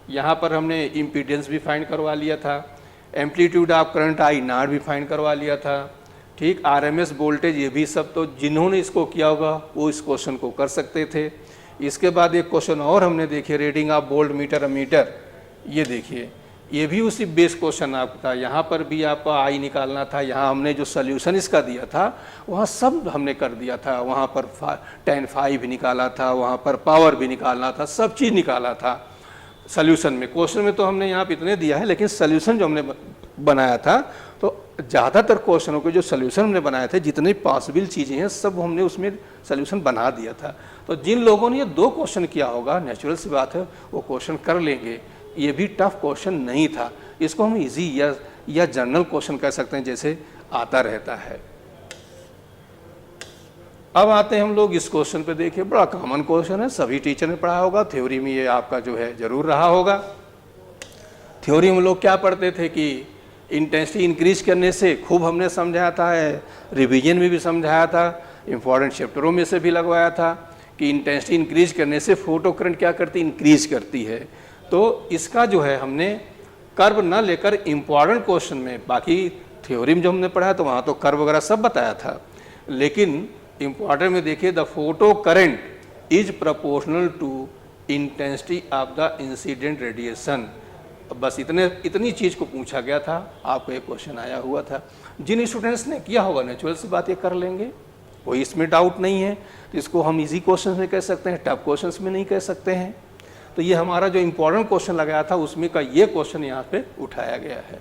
यहाँ पर हमने इम्पीडेंस भी फाइंड करवा लिया था, एम्पलीट्यूड ऑफ करंट I0 भी फाइंड करवा लिया था। ठीक, RMS वोल्टेज, ये भी सब तो जिन्होंने इसको किया होगा वो इस क्वेश्चन को कर सकते थे। इसके बाद एक क्वेश्चन और हमने देखे, reading of volt meter ammeter, ये देखिए ये भी उसी बेस क्वेश्चन आपका था। यहाँ पर भी आपका I निकालना था, यहाँ हमने जो सोल्यूशन इसका दिया था वहाँ सब हमने कर दिया था। वहाँ पर tan phi भी निकाला था, वहाँ पर पावर भी निकालना था, सब चीज़ निकाला था। सॉल्यूशन में, क्वेश्चन में तो हमने यहाँ पे इतने दिया है, लेकिन सॉल्यूशन जो हमने बनाया था तो ज़्यादातर क्वेश्चनों के जो सॉल्यूशन हमने बनाए थे, जितनी पॉसिबल चीज़ें हैं सब हमने उसमें सॉल्यूशन बना दिया था। तो जिन लोगों ने ये 2 क्वेश्चन किया होगा, नेचुरल सी बात है वो क्वेश्चन कर लेंगे। ये भी टफ क्वेश्चन नहीं था, इसको हम इजी या जनरल क्वेश्चन कह सकते हैं, जैसे आता रहता है। अब आते हैं हम लोग इस क्वेश्चन पे। देखिए बड़ा कॉमन क्वेश्चन है, सभी टीचर ने पढ़ा होगा, थ्योरी में ये आपका जो है जरूर रहा होगा। थ्योरी में लोग क्या पढ़ते थे कि इंटेंसिटी इंक्रीज करने से, खूब हमने समझाया था, रिवीजन में भी समझाया था, इंपॉर्टेंट चैप्टरों में से भी लगवाया था कि इंटेंसिटी इंक्रीज करने से फोटो करंट क्या करती, इंक्रीज करती है। तो इसका जो है हमने कर्व न लेकर इंपॉर्टेंट क्वेश्चन में, बाकी थ्योरी में जो हमने पढ़ा तो वहाँ तो कर्व वगैरह सब बताया था, लेकिन इंपॉर्टेंट में देखिए the photo current is proportional to intensity of the incident radiation. बस इतनी चीज़ को पूछा गया था, आपको एक क्वेश्चन आया हुआ था। जिन स्टूडेंट्स ने किया होगा नेचुरल सी बात ये कर लेंगे, कोई इसमें डाउट नहीं है। तो इसको हम इजी क्वेश्चन में कह सकते हैं, टफ क्वेश्चन में नहीं कह सकते हैं। तो ये हमारा जो इंपॉर्टेंट क्वेश्चन लगाया था उसमें का ये क्वेश्चन यहाँ पे उठाया गया है,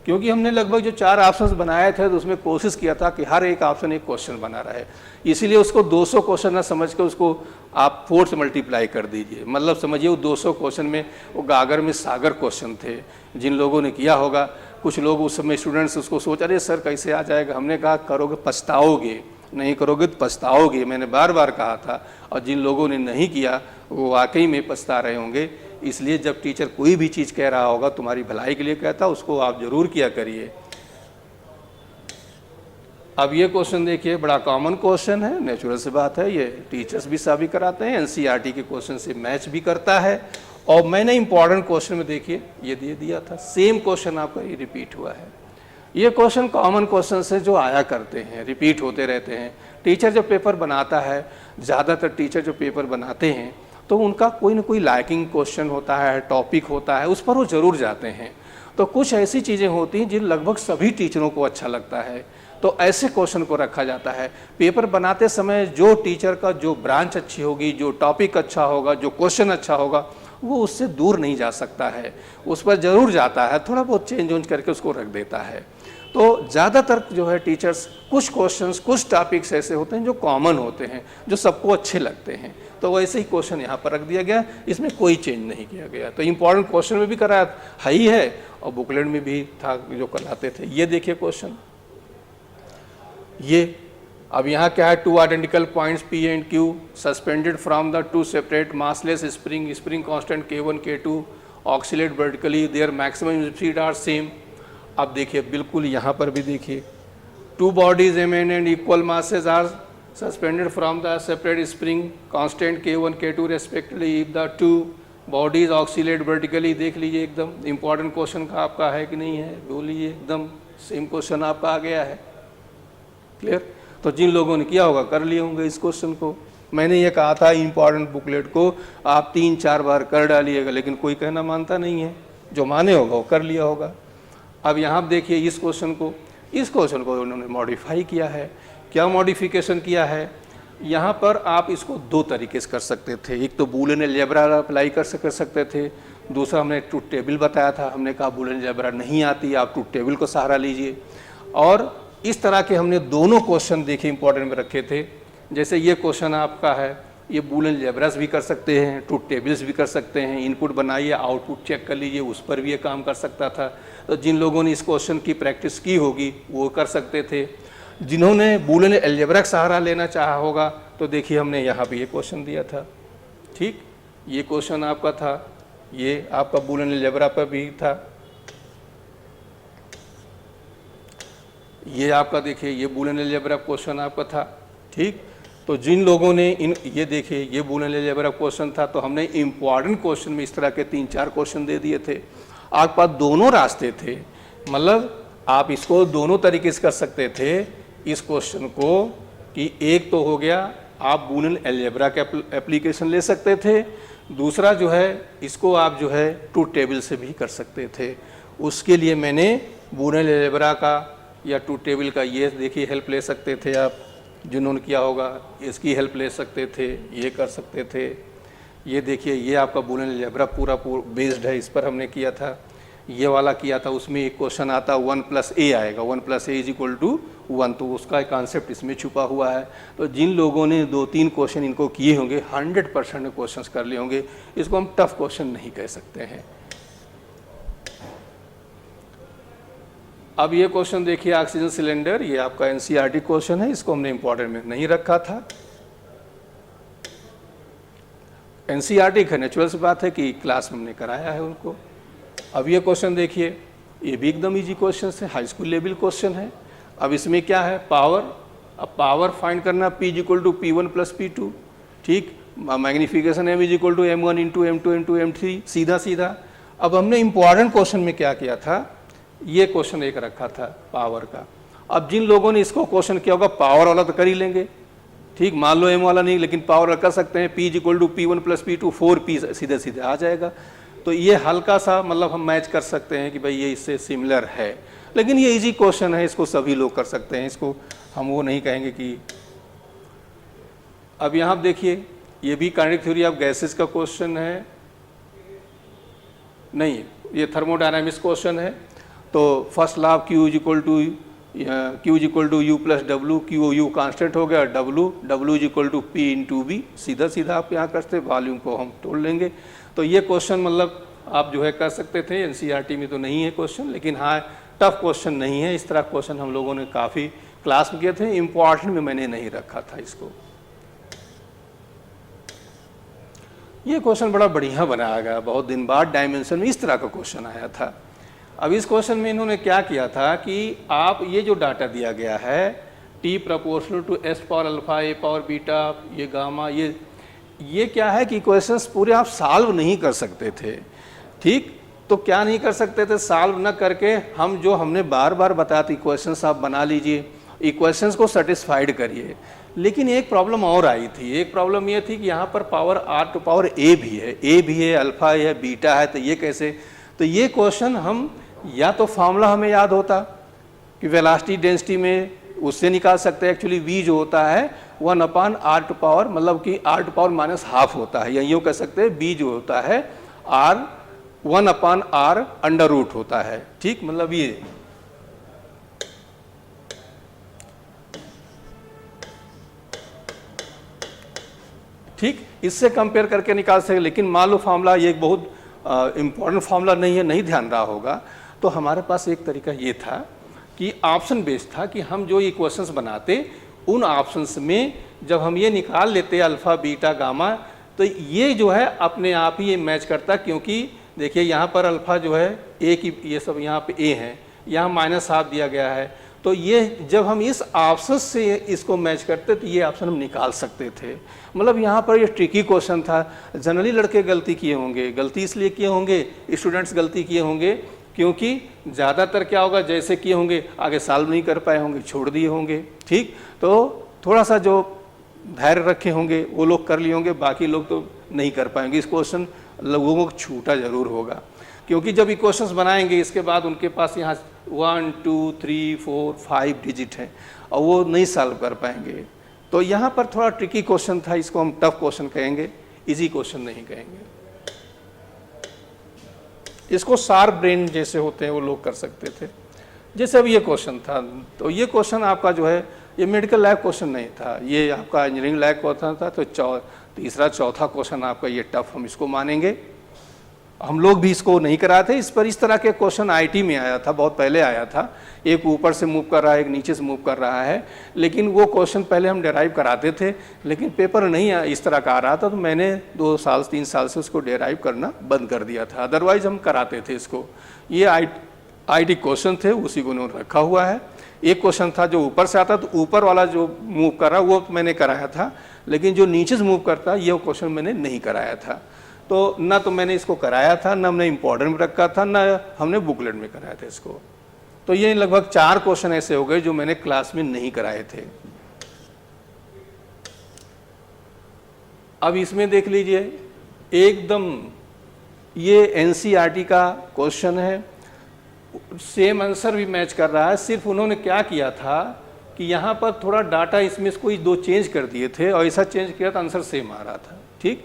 क्योंकि हमने लगभग जो 4 ऑप्शंस बनाए थे तो उसमें कोशिश किया था कि हर एक ऑप्शन एक क्वेश्चन बना रहे, इसीलिए उसको 200 क्वेश्चन ना समझ के उसको आप 4 से मल्टीप्लाई कर दीजिए। मतलब समझिए वो 200 क्वेश्चन में वो गागर में सागर क्वेश्चन थे। जिन लोगों ने किया होगा, कुछ लोग उस समय स्टूडेंट्स उसको सोच, अरे सर कैसे आ जाएगा। हमने कहा करोगे पछताओगे, नहीं करोगे तो पछताओगे, मैंने बार बार कहा था। और जिन लोगों ने नहीं किया वो वाकई में पछता रहे होंगे। इसलिए जब टीचर कोई भी चीज़ कह रहा होगा तुम्हारी भलाई के लिए कहता, उसको आप जरूर किया करिए। अब ये क्वेश्चन देखिए, बड़ा कॉमन क्वेश्चन है, नेचुरल से बात है, ये टीचर्स भी सभी कराते हैं, एनसीईआरटी के क्वेश्चन से मैच भी करता है। और मैंने इंपॉर्टेंट क्वेश्चन में देखिए ये दे दिया था, सेम क्वेश्चन आपका ये रिपीट हुआ है। ये क्वेश्चन कॉमन क्वेश्चन से जो आया करते हैं, रिपीट होते रहते हैं। टीचर जब पेपर बनाता है, ज़्यादातर टीचर जो पेपर बनाते हैं तो उनका कोई ना कोई लाइकिंग क्वेश्चन होता है, टॉपिक होता है, उस पर वो ज़रूर जाते हैं। तो कुछ ऐसी चीज़ें होती हैं जिन लगभग सभी टीचरों को अच्छा लगता है, तो ऐसे क्वेश्चन को रखा जाता है। पेपर बनाते समय जो टीचर का जो ब्रांच अच्छी होगी, जो टॉपिक अच्छा होगा, जो क्वेश्चन अच्छा होगा, वो उससे दूर नहीं जा सकता है, उस पर ज़रूर जाता है, थोड़ा बहुत चेंज वेंज करके उसको रख देता है। तो ज़्यादातर जो है टीचर्स, कुछ क्वेश्चंस, कुछ टॉपिक्स ऐसे होते हैं जो कॉमन होते हैं, जो सबको अच्छे लगते हैं, तो वैसे ही क्वेश्चन यहाँ पर रख दिया गया, इसमें कोई चेंज नहीं किया गया। तो इंपॉर्टेंट क्वेश्चन में भी कराया है ही है, और बुकलेट में भी था जो कराते थे। ये देखिए क्वेश्चन, ये अब यहाँ क्या है, 2 identical points P and Q suspended from the 2 separate massless spring constant K1 K2 oscillate vertically, their maximum speed are same. अब देखिए बिल्कुल यहाँ पर भी देखिए, 2 bodies M and equal masses are suspended from the separate spring constant K1 K2 respectively if the 2 bodies oscillate vertically. देख लीजिए एकदम इंपॉर्टेंट क्वेश्चन का आपका है कि नहीं है, बोलिए, एकदम सेम क्वेश्चन आपका आ गया है। क्लियर? तो जिन लोगों ने किया होगा कर लिए होंगे इस क्वेश्चन को। मैंने ये कहा था इंपॉर्टेंट बुकलेट को आप 3-4 बार कर डालिएगा, लेकिन कोई कहना मानता नहीं है, जो माने होगा वो कर लिया होगा। अब यहाँ देखिए इस क्वेश्चन को उन्होंने मॉडिफाई किया है। क्या मॉडिफिकेशन किया है, यहाँ पर आप इसको 2 तरीके से कर सकते थे। एक तो बूलियन अलजेब्रा अप्लाई कर सकते थे, दूसरा हमने ट्रूथ टेबल बताया था, हमने कहा बूलियन अलजेब्रा नहीं आती, आप ट्रूथ टेबल को सहारा लीजिए। और इस तरह के हमने दोनों क्वेश्चन देखे इंपॉर्टेंट में रखे थे। जैसे ये क्वेश्चन आपका है, ये बूलियन अलजेब्रास भी कर सकते हैं, ट्रूथ टेबल्स भी कर सकते हैं, इनपुट बनाइए आउटपुट चेक कर लीजिए, उस पर भी ये काम कर सकता था। तो जिन लोगों ने इस क्वेश्चन की प्रैक्टिस की होगी वो कर सकते थे। जिन्होंने बूलियन अलजेब्रा का सहारा लेना चाहा होगा तो देखिए हमने यहाँ पे ये क्वेश्चन दिया था। ठीक, ये क्वेश्चन आपका था, ये आपका बूलियन अलजेब्रा पर भी था। ये आपका देखिए ये बूलियन अलजेब्रा क्वेश्चन आपका था। ठीक, तो जिन लोगों ने ये देखिए ये बूलियन अलजेब्रा क्वेश्चन था, तो हमने इंपॉर्टेंट क्वेश्चन में इस तरह के 3-4 क्वेश्चन दे दिए थे। आपके पास दोनों रास्ते थे, मतलब आप इसको दोनों तरीके से कर सकते थे इस क्वेश्चन को, कि एक तो हो गया आप बूलियन अलजेब्रा का एप्लीकेशन ले सकते थे, दूसरा जो है इसको आप जो है ट्रूथ टेबल से भी कर सकते थे। उसके लिए मैंने बूलियन अलजेब्रा का या ट्रूथ टेबल का ये देखिए हेल्प ले सकते थे आप, जिन्होंने किया होगा इसकी हेल्प ले सकते थे, ये कर सकते थे। ये देखिए, ये आपका बूलियन अलजेब्रा पूरा बेस्ड है, इस पर हमने किया था। ये वाला किया था, उसमें एक क्वेश्चन आता 1 + a आएगा, 1 + a = 1, तो उसका एक कॉन्सेप्ट इसमें छुपा हुआ है। तो जिन लोगों ने 2-3 क्वेश्चन इनको किए होंगे 100% क्वेश्चंस कर लिए होंगे, इसको हम टफ क्वेश्चन नहीं कह सकते हैं। अब ये क्वेश्चन देखिए, ऑक्सीजन सिलेंडर, ये आपका एनसीईआरटी क्वेश्चन है, इसको हमने इंपॉर्टेंट में नहीं रखा था। एनसीईआरटी का नेचुरल सी बात है कि क्लास में हमने कराया है उनको। अब ये क्वेश्चन देखिए, ये भी एकदम इजी क्वेश्चन है, हाई स्कूल लेवल क्वेश्चन है। अब इसमें क्या है, पावर। अब पावर फाइंड करना, P = P1 + P2, ठीक। Magnification M = M1 × M2 × M3, सीधा सीधा। अब हमने इंपॉर्टेंट क्वेश्चन में क्या किया था, ये क्वेश्चन एक रखा था पावर का। अब जिन लोगों ने इसको क्वेश्चन किया होगा, पावर वाला तो कर ही लेंगे, ठीक। मान लो M वाला नहीं, लेकिन पावर कर सकते हैं। P = P1 + P2, 4P सीधे सीधे आ जाएगा। तो ये हल्का सा मतलब हम मैच कर सकते हैं कि भाई ये इससे सिमिलर है, लेकिन ये इजी क्वेश्चन है, इसको सभी लोग कर सकते हैं, इसको हम वो नहीं कहेंगे कि। अब यहाँ देखिए, ये भी काइनेटिक थ्योरी ऑफ गैसेस का क्वेश्चन है, नहीं ये थर्मोडायनामिक्स क्वेश्चन है। तो first law Q = U + W, Q constant हो गया, W = P × V, सीधा सीधा आप यहाँ करते, वॉल्यूम को हम तोड़ लेंगे। तो ये क्वेश्चन मतलब आप जो है कर सकते थे, एनसीईआरटी में तो नहीं है क्वेश्चन, लेकिन हाँ टफ क्वेश्चन नहीं है। इस तरह क्वेश्चन हम लोगों ने काफ़ी क्लास में किए थे, इम्पॉर्टेंट में मैंने नहीं रखा था इसको। ये क्वेश्चन बड़ा बढ़िया बनाया गया, बहुत दिन बाद डायमेंशन में इस तरह का क्वेश्चन आया था। अब इस क्वेश्चन में इन्होंने क्या किया था कि आप ये जो डाटा दिया गया है, T ∝ S power alpha, A power beta, ये गामा, ये क्या है कि क्वेश्चंस पूरे आप सॉल्व नहीं कर सकते थे, ठीक। तो क्या नहीं कर सकते थे, सॉल्व न करके हम जो हमने बार बार बताया था, इक्वेशंस आप बना लीजिए, इक्वेशंस को सेटिस्फाइड करिए। लेकिन एक प्रॉब्लम और आई थी, एक प्रॉब्लम ये थी कि यहाँ पर पावर R⁴ A भी है, अल्फा है, बीटा है, तो ये कैसे। तो ये क्वेश्चन हम या तो फॉर्मूला हमें याद होता कि वेलोसिटी डेंसिटी में, उससे निकाल सकते हैं। एक्चुअली V जो होता है 1/r⁴, मतलब कि r⁻² होता है, या यूँ कह सकते हैं B जो होता है 1/r होता है, ठीक। मतलब ये ठीक, इससे कंपेयर करके निकाल सकते। लेकिन मान लो फॉर्मूला ये बहुत इम्पॉर्टेंट फॉर्मूला नहीं है, नहीं ध्यान रहा होगा, तो हमारे पास एक तरीका ये था कि ऑप्शन बेस्ड था कि हम जो इक्वेशंस बनाते, उन ऑप्शंस में जब हम ये निकाल लेते अल्फा बीटा गामा, तो ये जो है अपने आप ही ये मैच करता। क्योंकि देखिए यहाँ पर अल्फा जो है ए की, ये सब यहाँ पे ए है, यहाँ -½ दिया गया है। तो ये जब हम इस ऑप्शन से इसको मैच करते तो ये ऑप्शन हम निकाल सकते थे। मतलब यहाँ पर ये ट्रिकी क्वेश्चन था। जनरली लड़के गलती किए होंगे, गलती इसलिए किए होंगे, स्टूडेंट्स गलती किए होंगे क्योंकि ज़्यादातर क्या होगा, जैसे किए होंगे आगे सॉल्व नहीं कर पाए होंगे, छोड़ दिए होंगे, ठीक। तो थोड़ा सा जो धैर्य रखे होंगे वो लोग कर लिए होंगे, बाकी लोग तो नहीं कर पाएंगे। इस क्वेश्चन लोगों को छूटा जरूर होगा, क्योंकि जब इक्वेशंस बनाएंगे इसके बाद उनके पास यहाँ 1 2 3 4 5 डिजिट हैं और वो नहीं सॉल्व कर पाएंगे। तो यहाँ पर थोड़ा ट्रिकी क्वेश्चन था, इसको हम टफ क्वेश्चन कहेंगे, इजी क्वेश्चन नहीं कहेंगे। इसको शार्प ब्रेन जैसे होते हैं वो लोग कर सकते थे। जैसे अब ये क्वेश्चन था, तो ये क्वेश्चन आपका जो है ये मेडिकल लैब क्वेश्चन नहीं था, ये आपका इंजीनियरिंग लैब क्वेश्चन था। तो तीसरा चौथा क्वेश्चन आपका ये टफ, हम इसको मानेंगे। हम लोग भी इसको नहीं कराए थे। इस पर इस तरह के क्वेश्चन आईटी में आया था, बहुत पहले आया था। एक ऊपर से मूव कर रहा है, एक नीचे से मूव कर रहा है, लेकिन वो क्वेश्चन पहले हम डेराइव कराते थे, लेकिन पेपर नहीं इस तरह का आ रहा था, तो मैंने 2 साल 3 साल से उसको डेराइव करना बंद कर दिया था। अदरवाइज हम कराते थे इसको। ये आईटी क्वेश्चन थे, उसी को उन्होंने रखा हुआ है। एक क्वेश्चन था जो ऊपर से आता, तो ऊपर वाला जो मूव कर रहा वो मैंने कराया था, लेकिन जो नीचे से मूव करता ये क्वेश्चन मैंने नहीं कराया था। तो ना तो मैंने इसको कराया था, ना हमने इम्पोर्टेंट में रखा था, ना हमने बुकलेट में कराया था इसको। तो ये लगभग 4 क्वेश्चन ऐसे हो गए जो मैंने क्लास में नहीं कराए थे। अब इसमें देख लीजिए, एकदम ये एनसीईआरटी का क्वेश्चन है, सेम आंसर भी मैच कर रहा है। सिर्फ उन्होंने क्या किया था कि यहाँ पर थोड़ा डाटा इसमें कोई 2 चेंज कर दिए थे, और ऐसा चेंज किया तो आंसर सेम आ रहा था, ठीक।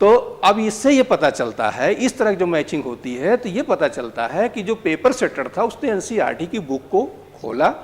तो अब इससे ये पता चलता है, इस तरह की जो मैचिंग होती है तो ये पता चलता है कि जो पेपर सेटर था उसने एनसीईआरटी की बुक को खोला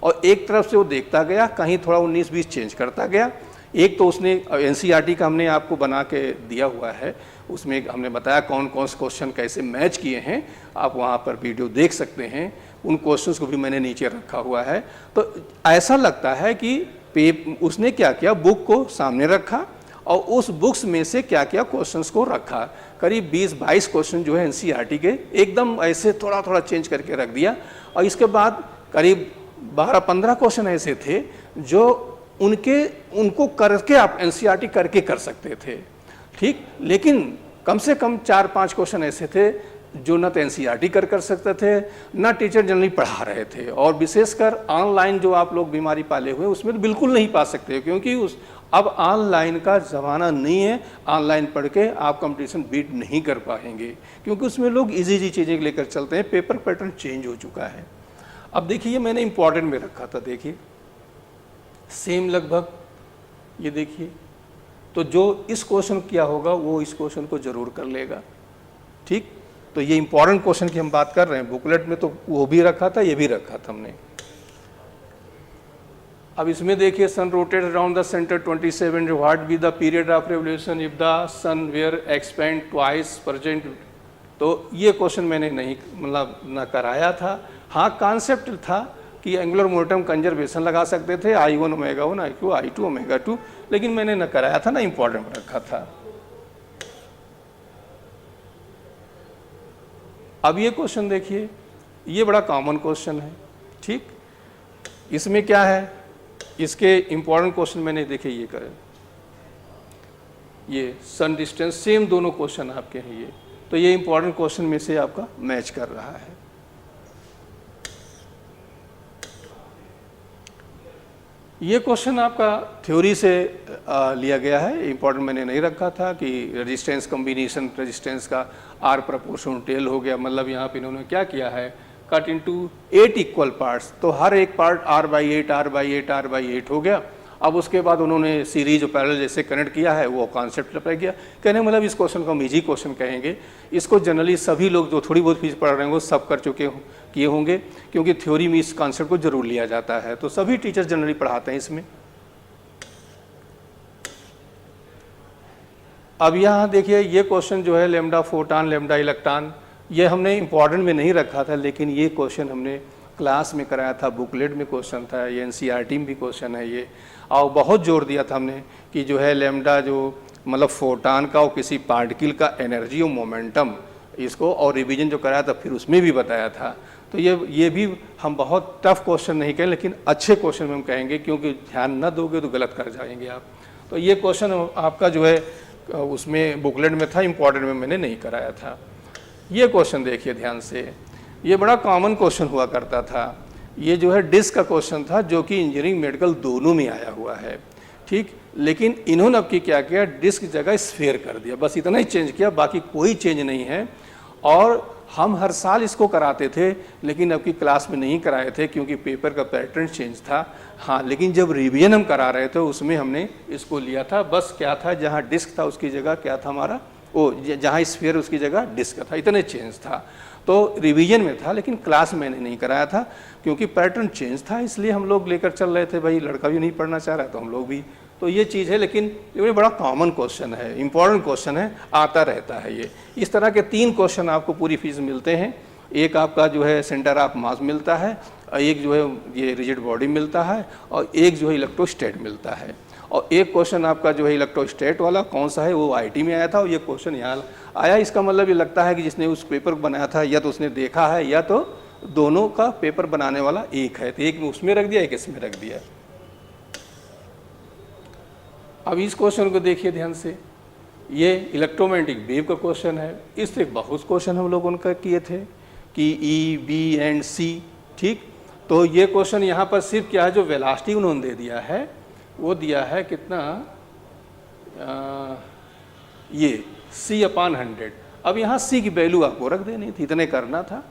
और एक तरफ से वो देखता गया, कहीं थोड़ा 19-20 चेंज करता गया। एक तो उसने एनसीईआरटी का हमने आपको बना के दिया हुआ है, उसमें हमने बताया कौन कौन से क्वेश्चन कैसे मैच किए हैं, आप वहाँ पर वीडियो देख सकते हैं, उन क्वेश्चंस को भी मैंने नीचे रखा हुआ है। तो ऐसा लगता है कि उसने क्या किया, बुक को सामने रखा और उस बुक्स में से क्या क्या क्वेश्चंस को रखा, करीब 20-22 क्वेश्चन जो है एनसीईआरटी के एकदम ऐसे थोड़ा थोड़ा चेंज करके रख दिया। और इसके बाद करीब 12-15 क्वेश्चन ऐसे थे जो उनको करके आप एनसीईआरटी करके कर सकते थे, ठीक। लेकिन कम से कम 4-5 क्वेश्चन ऐसे थे जो न तो एनसीईआरटी कर सकते थे, ना टीचर जनरली पढ़ा रहे थे, और विशेषकर ऑनलाइन जो आप लोग बीमारी पाले हुए उसमें तो बिल्कुल नहीं पा सकते, क्योंकि अब ऑनलाइन का ज़माना नहीं है। ऑनलाइन पढ़ के आप कंपटीशन बीट नहीं कर पाएंगे, क्योंकि उसमें लोग इजी चीज़ें लेकर चलते हैं, पेपर पैटर्न चेंज हो चुका है। अब देखिए ये मैंने इंपॉर्टेंट में रखा था, देखिए सेम लगभग, ये देखिए। तो जो इस क्वेश्चन किया होगा वो इस क्वेश्चन को जरूर कर लेगा, ठीक। तो ये इंपॉर्टेंट क्वेश्चन की हम बात कर रहे हैं, बुकलेट में तो वो भी रखा था, ये भी रखा था हमने। अब इसमें देखिए sun rotate around the centre 27, what be the period of revolution if the sun were expand twice present. तो ये क्वेश्चन मैंने नहीं मतलब न कराया था। हाँ, कॉन्सेप्ट था कि एंगुलर मोमेंटम कंजर्वेशन लगा सकते थे, I1 omega 1 I2 I2 omega 2, लेकिन मैंने न कराया था, ना इंपॉर्टेंट रखा था। अब ये क्वेश्चन देखिए, ये बड़ा कॉमन क्वेश्चन है, ठीक। इसमें क्या है, इसके इंपॉर्टेंट क्वेश्चन मैंने देखे ये करे, ये सन डिस्टेंस, सेम दोनों क्वेश्चन आपके हैं ये, तो ये इंपॉर्टेंट क्वेश्चन में से आपका मैच कर रहा है। ये क्वेश्चन आपका थ्योरी से लिया गया है, इंपॉर्टेंट मैंने नहीं रखा था कि रेजिस्टेंस कॉम्बिनेशन रेजिस्टेंस का R प्रोपोर्शन टेल हो गया, मतलब यहाँ पे इन्होंने क्या किया है, कट इनटू 8 इक्वल पार्ट्स, तो हर एक पार्ट R/8 R/8 R/8 हो गया। अब उसके बाद उन्होंने सीरीज और पैरेलल जैसे कनेक्ट किया है वो कॉन्सेप्ट अप्लाई किया। कहने मतलब इस क्वेश्चन को हम इजी क्वेश्चन कहेंगे, इसको जनरली सभी लोग जो थोड़ी बहुत फीस पढ़ रहे होंगे सब कर चुके किए होंगे, क्योंकि थ्योरी में इस कॉन्सेप्ट को जरूर लिया जाता है, तो सभी टीचर्स जनरली पढ़ाते हैं इसमें। अब यहाँ देखिए ये क्वेश्चन जो है लैम्डा फोटान लैम्डा इलेक्ट्रॉन, ये हमने इंपॉर्टेंट में नहीं रखा था, लेकिन ये क्वेश्चन हमने क्लास में कराया था, बुकलेट में क्वेश्चन था, ये एनसीईआरटी में भी क्वेश्चन है ये। और बहुत जोर दिया था हमने कि जो है लैम्डा जो मतलब फोटान का और किसी पार्टिकल का एनर्जी और मोमेंटम, इसको और रिवीजन जो कराया था फिर उसमें भी बताया था। तो ये भी हम बहुत टफ क्वेश्चन नहीं कहें, लेकिन अच्छे क्वेश्चन में हम कहेंगे, क्योंकि ध्यान न दोगे तो गलत कर जाएंगे आप। तो ये क्वेश्चन आपका जो है उसमें बुकलेट में था, इंपॉर्टेंट में मैंने नहीं कराया था। ये क्वेश्चन देखिए ध्यान से, ये बड़ा कॉमन क्वेश्चन हुआ करता था। ये जो है डिस्क का क्वेश्चन था, जो कि इंजीनियरिंग मेडिकल दोनों में आया हुआ है, ठीक। लेकिन इन्होंने अब क्या किया, डिस्क की जगह स्फीयर कर दिया, बस इतना ही चेंज किया, बाकी कोई चेंज नहीं है। और हम हर साल इसको कराते थे, लेकिन अब की क्लास में नहीं कराए थे क्योंकि पेपर का पैटर्न चेंज था। हाँ, लेकिन जब रिवीजन हम करा रहे थे उसमें हमने इसको लिया था। बस क्या था, जहाँ डिस्क था उसकी जगह क्या था हमारा, वो जहाँ स्फीयर उसकी जगह डिस्क था, इतने चेंज था। तो रिवीजन में था, लेकिन क्लास मैंने नहीं कराया था क्योंकि पैटर्न चेंज था, इसलिए हम लोग लेकर चल रहे थे। भाई लड़का भी नहीं पढ़ना चाह रहा तो हम लोग भी, तो ये चीज़ है। लेकिन ये बड़ा कॉमन क्वेश्चन है, इंपॉर्टेंट क्वेश्चन है, आता रहता है ये। इस तरह के 3 क्वेश्चन आपको पूरी फीस मिलते हैं। एक आपका जो है सेंटर ऑफ मास मिलता है, एक जो है ये रिजिड बॉडी मिलता है, और एक जो है इलेक्ट्रोस्टैट मिलता है। और एक क्वेश्चन आपका जो है इलेक्ट्रोस्टैट वाला कौन सा है, वो आईटी में आया था, और ये क्वेश्चन यहाँ आया। इसका मतलब ये लगता है कि जिसने उस पेपर बनाया था या तो उसने देखा है या तो दोनों का पेपर बनाने वाला एक है, तो एक में उसमें रख दिया, एक इसमें रख दिया। अब इस क्वेश्चन को देखिए ध्यान से, ये इलेक्ट्रोमैग्नेटिक वेव का क्वेश्चन है। इससे बहुत क्वेश्चन हम लोग उनका किए थे कि ई, बी एंड सी, ठीक। तो ये क्वेश्चन यहाँ पर सिर्फ क्या है, जो वेलोसिटी उन्होंने दे दिया है वो दिया है कितना, ये C/100। अब यहाँ C की वैल्यू आपको रख देनी थी, इतने करना था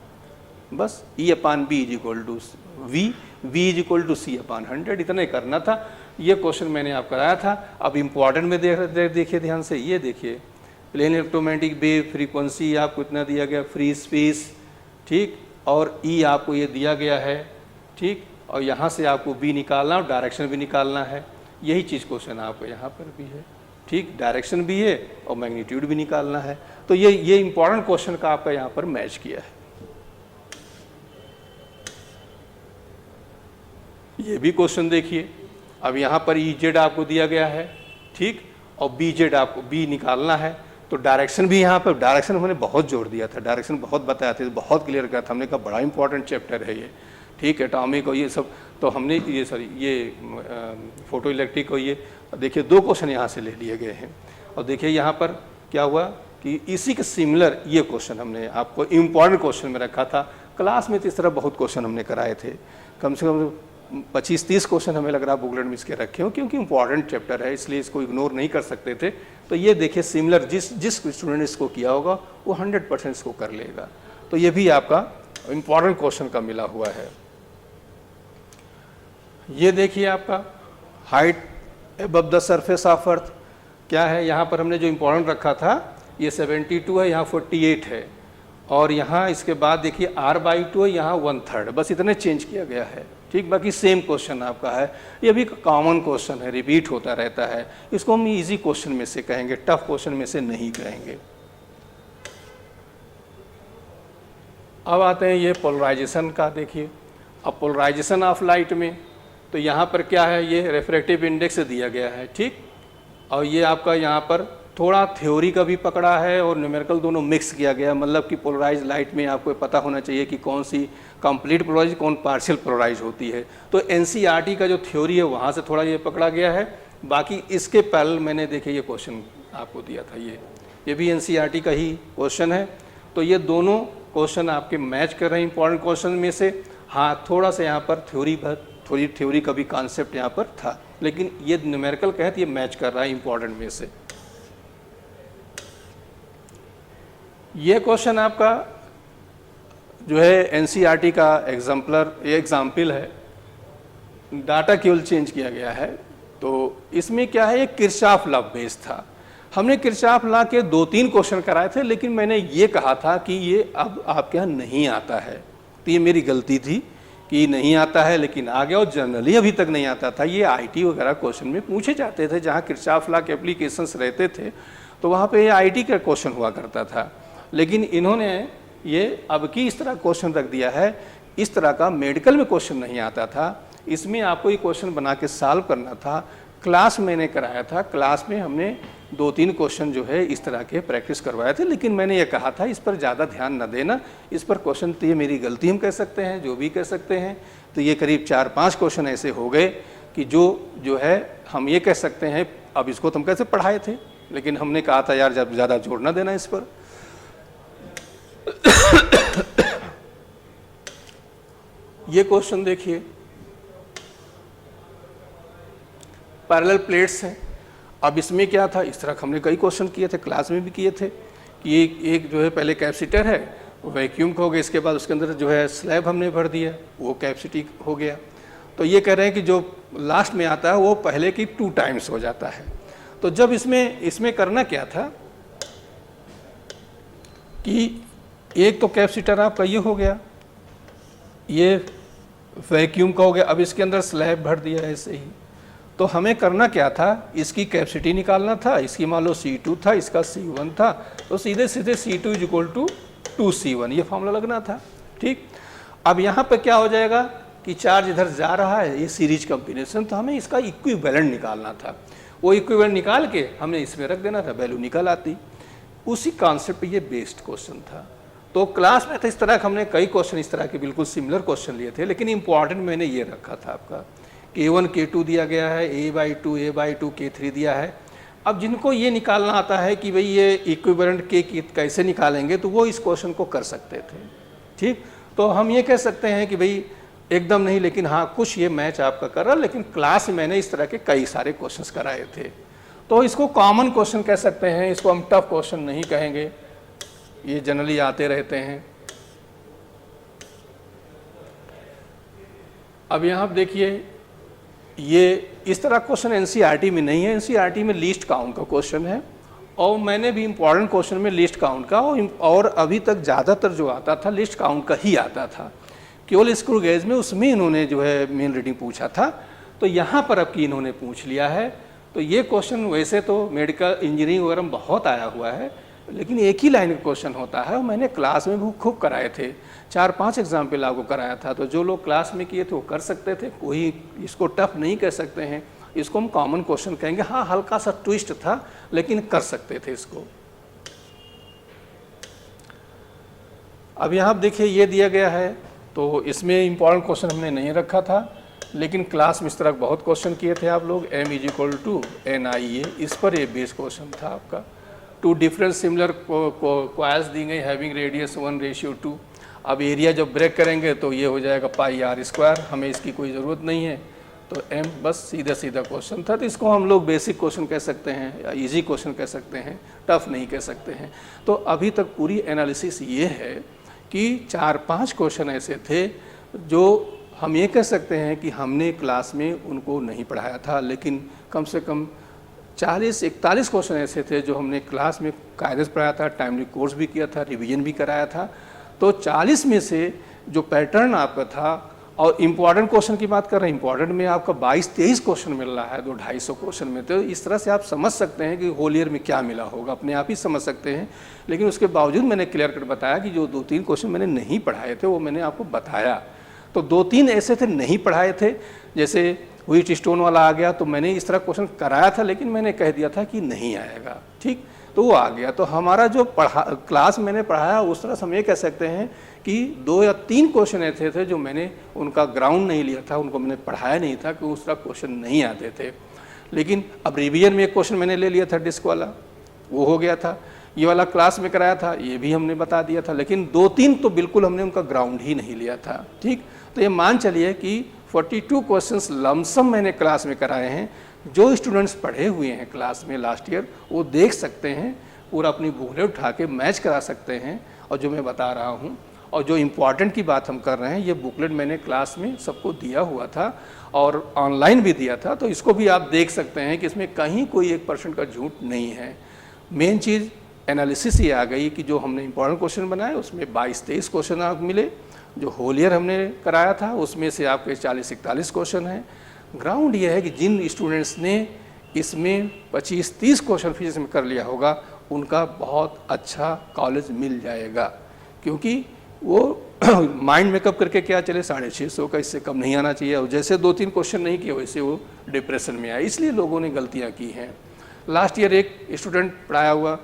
बस। E/B = V, V = C/100, इतने करना था। ये क्वेश्चन मैंने आप कराया था। अब इम्पॉर्टेंट में देखिए ध्यान से, ये देखिए प्लेन इलेक्ट्रोमैग्नेटिक वेव फ्रीक्वेंसी आपको इतना दिया गया, फ्री स्पेस, ठीक, और ई आपको ये दिया गया है, ठीक, और यहाँ से आपको बी निकालना और डायरेक्शन भी निकालना है। यही चीज़ क्वेश्चन आपको यहाँ पर भी है, ठीक, डायरेक्शन भी है और मैग्नीट्यूड भी निकालना है। तो ये इंपॉर्टेंट क्वेश्चन का आपका यहाँ पर मैच किया है। ये भी क्वेश्चन देखिए, अब यहाँ पर ई जेड आपको दिया गया है, ठीक, और बी जेड आपको बी निकालना है। तो डायरेक्शन भी यहाँ पर, डायरेक्शन हमने बहुत जोर दिया था, डायरेक्शन बहुत बताया था, बहुत क्लियर किया था हमने, कहा बड़ा इंपॉर्टेंट चैप्टर है ये, ठीक, एटॉमिक और ये सब। तो हमने ये फोटो इलेक्ट्रिक और ये देखिए 2 क्वेश्चन यहाँ से ले लिए गए हैं। और देखिए यहाँ पर क्या हुआ कि इसी के सिमिलर ये क्वेश्चन हमने आपको इम्पॉर्टेंट क्वेश्चन में रखा था। क्लास में तो इस तरह बहुत क्वेश्चन हमने कराए थे, कम से कम 25-30 क्वेश्चन हमें लग रहा है बुकलेट में इसके रखे हो, क्योंकि इंपॉर्टेंट चैप्टर है, इसलिए इसको इग्नोर नहीं कर सकते थे। तो ये देखिए सिमिलर, जिस स्टूडेंट ने इसको किया होगा वो 100% इसको कर लेगा। तो ये भी आपका इंपॉर्टेंट क्वेश्चन का मिला हुआ है। ये देखिए आपका height above the surface of earth क्या है, यहाँ पर हमने जो इंपॉर्टेंट रखा था ये 72 है, यहाँ 48 है, और यहाँ इसके बाद देखिए r/2 है, यहाँ 1/3, बस इतने चेंज किया गया है, ठीक। बाकी सेम क्वेश्चन आपका है, ये भी कॉमन क्वेश्चन है, रिपीट होता रहता है। इसको हम इजी क्वेश्चन में से कहेंगे, टफ क्वेश्चन में से नहीं कहेंगे। अब आते हैं ये पोलराइजेशन का, देखिए अब पोलराइजेशन ऑफ लाइट में तो यहाँ पर क्या है, ये रेफ्रेक्टिव इंडेक्स दिया गया है, ठीक, और ये आपका यहाँ पर थोड़ा थ्योरी का भी पकड़ा है और न्यूमेरिकल दोनों मिक्स किया गया। मतलब कि पोलराइज लाइट में आपको पता होना चाहिए कि कौन सी कंप्लीट पोलराइज, कौन पार्शियल पोलराइज होती है। तो एनसीईआरटी का जो थ्योरी है वहाँ से थोड़ा ये पकड़ा गया है। बाकी इसके पैरेलल मैंने देखे ये क्वेश्चन आपको दिया था, ये भी एनसीईआरटी का ही क्वेश्चन है। तो ये दोनों क्वेश्चन आपके मैच कर रहे हैं इंपॉर्टेंट क्वेश्चन में से। हाँ, थोड़ा सा यहाँ पर थ्योरी का भी कॉन्सेप्ट यहाँ पर था, लेकिन ये न्यूमेरिकल कहते ये मैच कर रहा है इंपॉर्टेंट में से। ये क्वेश्चन आपका जो है एनसीईआरटी का एग्जाम्पल है, डाटा केवल चेंज किया गया है। तो इसमें क्या है, एक किरचॉफ लॉ बेस था। हमने किरचॉफ लॉ के 2-3 क्वेश्चन कराए थे, लेकिन मैंने ये कहा था कि ये अब आपके यहाँ नहीं आता है। तो ये मेरी गलती थी कि नहीं आता है, लेकिन आ गया, और जनरली अभी तक नहीं आता था। ये आईटी वगैरह क्वेश्चन में पूछे जाते थे, जहाँ किरचॉफ लॉ के एप्लीकेशंस रहते थे तो वहाँ पे आईटी का क्वेश्चन हुआ करता था। लेकिन इन्होंने ये अब की इस तरह क्वेश्चन रख दिया है, इस तरह का मेडिकल में क्वेश्चन नहीं आता था। इसमें आपको ये क्वेश्चन बना के सॉल्व करना था। क्लास मैंने कराया था, क्लास में हमने 2-3 क्वेश्चन जो है इस तरह के प्रैक्टिस करवाए थे, लेकिन मैंने ये कहा था इस पर ज़्यादा ध्यान न देना, इस पर क्वेश्चन, तो ये मेरी गलती हम कह सकते हैं, जो भी कह सकते हैं। तो ये करीब 4-5 क्वेश्चन ऐसे हो गए कि जो है हम ये कह सकते हैं, अब इसको तो हम कैसे पढ़ाए थे, लेकिन हमने कहा था यार जब ज़्यादा जोर न देना इस पर। ये क्वेश्चन देखिए, पैरेलल प्लेट्स हैं। अब इसमें क्या था, इस तरह हमने कई क्वेश्चन किए थे, क्लास में भी किए थे कि एक जो है पहले कैपेसिटर है, वो वैक्यूम हो गया, इसके बाद उसके अंदर जो है स्लैब हमने भर दिया, वो कैपेसिटी हो गया। तो ये कह रहे हैं कि जो लास्ट में आता है वो पहले की 2 टाइम्स हो जाता है। तो जब इसमें करना क्या था कि एक तो कैपेसिटर आपका ये हो गया, ये वैक्यूम का हो गया, अब इसके अंदर स्लैब भर दिया ऐसे ही। तो हमें करना क्या था, इसकी कैपेसिटी निकालना था। इसकी मान लो C2 था, इसका C1 था, तो सीधे सीधे C2 = 2C1 ये फॉर्मूला लगना था, ठीक। अब यहाँ पर क्या हो जाएगा कि चार्ज इधर जा रहा है, ये सीरीज कॉम्बिनेशन, तो हमें इसका इक्विवेलेंट निकालना था। वो इक्विवेलेंट निकाल के हमें इसमें रख देना था, वैल्यू निकल आती। उसी कॉन्सेप्ट पे ये बेस्ड क्वेश्चन था। तो क्लास में तो इस तरह हमने कई क्वेश्चन इस तरह के बिल्कुल सिमिलर क्वेश्चन लिए थे, लेकिन इंपॉर्टेंट मैंने ये रखा था आपका K1 K2 दिया गया है, A/2 K3 दिया है। अब जिनको ये निकालना आता है कि भाई ये इक्विवेलेंट K कैसे निकालेंगे, तो वो इस क्वेश्चन को कर सकते थे, ठीक। तो हम ये कह सकते हैं कि भाई एकदम नहीं, लेकिन हाँ कुछ ये मैच आपका कर रहा, लेकिन क्लास में मैंने इस तरह के कई सारे क्वेश्चंस कराए थे। तो इसको कॉमन क्वेश्चन कह सकते हैं, इसको हम टफ क्वेश्चन नहीं कहेंगे, ये जनरली आते रहते हैं। अब यहाँ देखिए, ये इस तरह क्वेश्चन एनसीईआरटी में नहीं है, एनसीईआरटी में लीस्ट काउंट का क्वेश्चन है और मैंने भी इम्पॉर्टेंट क्वेश्चन में लिस्ट काउंट का, और अभी तक ज़्यादातर जो आता था लिस्ट काउंट का ही आता था। केवल स्क्रू गेज में उसमें इन्होंने जो है मेन रीडिंग पूछा था, तो यहाँ पर अब की इन्होंने पूछ लिया है। तो ये क्वेश्चन वैसे तो मेडिकल इंजीनियरिंग वगैरह में बहुत आया हुआ है, लेकिन एक ही लाइन का क्वेश्चन होता है, और मैंने क्लास में भी खूब कराए थे, 4-5 एग्जाम्पल आपको कराया था। तो जो लोग क्लास में किए थे वो कर सकते थे, कोई इसको टफ नहीं कह सकते हैं, इसको हम कॉमन क्वेश्चन कहेंगे। हाँ, हल्का सा ट्विस्ट था, लेकिन कर सकते थे इसको। अब यहाँ आप देखिए ये दिया गया है, तो इसमें इम्पॉर्टेंट क्वेश्चन हमने नहीं रखा था, लेकिन क्लास में इस तरह बहुत क्वेश्चन किए थे आप लोग। m = NIA, इस पर ये बेस क्वेश्चन था आपका। 2 डिफरेंट सिमिलर कॉइल्स दी गई हैविंग रेडियस 1:2। अब एरिया जब ब्रेक करेंगे तो ये हो जाएगा πr², हमें इसकी कोई ज़रूरत नहीं है। तो m बस सीधा सीधा क्वेश्चन था, तो इसको हम लोग बेसिक क्वेश्चन कह सकते हैं या इजी क्वेश्चन कह सकते हैं, टफ नहीं कह सकते हैं। तो अभी तक पूरी एनालिसिस ये है कि 4-5 क्वेश्चन ऐसे थे जो हम ये कह सकते हैं कि हमने क्लास में उनको नहीं पढ़ाया था, लेकिन कम से कम 40-41 क्वेश्चन ऐसे थे जो हमने क्लास में कायदे से पढ़ाया था, टाइमली कोर्स भी किया था, रिवीजन भी कराया था। तो 40 में से जो पैटर्न आपका था, और इम्पॉर्टेंट क्वेश्चन की बात कर रहे हैं, इम्पॉर्टेंट में आपका 22-23 क्वेश्चन मिल रहा है 200-250 क्वेश्चन में। तो इस तरह से आप समझ सकते हैं कि होल ईयर में क्या मिला होगा, अपने आप ही समझ सकते हैं। लेकिन उसके बावजूद मैंने क्लियर कट बताया कि जो 2-3 क्वेश्चन मैंने नहीं पढ़ाए थे वो मैंने आपको बताया। तो 2-3 ऐसे थे नहीं पढ़ाए थे, जैसे व्हीट स्टोन वाला आ गया, तो मैंने इस तरह क्वेश्चन कराया था, लेकिन मैंने कह दिया था कि नहीं आएगा, ठीक, तो वो आ गया। तो हमारा जो क्लास मैंने पढ़ाया उस तरह से हम ये कह सकते हैं कि 2 या 3 क्वेश्चन ऐसे थे जो मैंने उनका ग्राउंड नहीं लिया था, उनको मैंने पढ़ाया नहीं था, कि उस तरह क्वेश्चन नहीं आते थे। लेकिन अब रिवीजन में एक क्वेश्चन मैंने ले लिया था डिस्क वाला, वो हो गया था। ये वाला क्लास में कराया था, ये भी हमने बता दिया था, लेकिन 2-3 तो बिल्कुल हमने उनका ग्राउंड ही नहीं लिया था, ठीक। तो ये मान चलिए कि 42 क्वेश्चंस लमसम मैंने क्लास में कराए हैं। जो स्टूडेंट्स पढ़े हुए हैं क्लास में लास्ट ईयर, वो देख सकते हैं, पूरा अपनी बुकलेट उठा के मैच करा सकते हैं, और जो मैं बता रहा हूँ और जो इम्पॉर्टेंट की बात हम कर रहे हैं, ये बुकलेट मैंने क्लास में सबको दिया हुआ था और ऑनलाइन भी दिया था। तो इसको भी आप देख सकते हैं कि इसमें कहीं कोई 1% का झूठ नहीं है। मेन चीज़ एनालिसिस ये आ गई कि जो हमने इम्पॉर्टेंट क्वेश्चन बनाए उसमें 22-23 क्वेश्चन आपको मिले। जो होल ईयर हमने कराया था उसमें से आपके 40-41 क्वेश्चन हैं। ग्राउंड ये है कि जिन स्टूडेंट्स ने इसमें 25-30 क्वेश्चन फिजिक्स में कर लिया होगा, उनका बहुत अच्छा कॉलेज मिल जाएगा, क्योंकि वो माइंड मेकअप करके क्या चले 650 का, इससे कम नहीं आना चाहिए। और जैसे 2-3 क्वेश्चन नहीं किए वैसे वो डिप्रेशन में आए, इसलिए लोगों ने गलतियाँ की हैं। लास्ट ईयर एक स्टूडेंट पढ़ाया हुआ,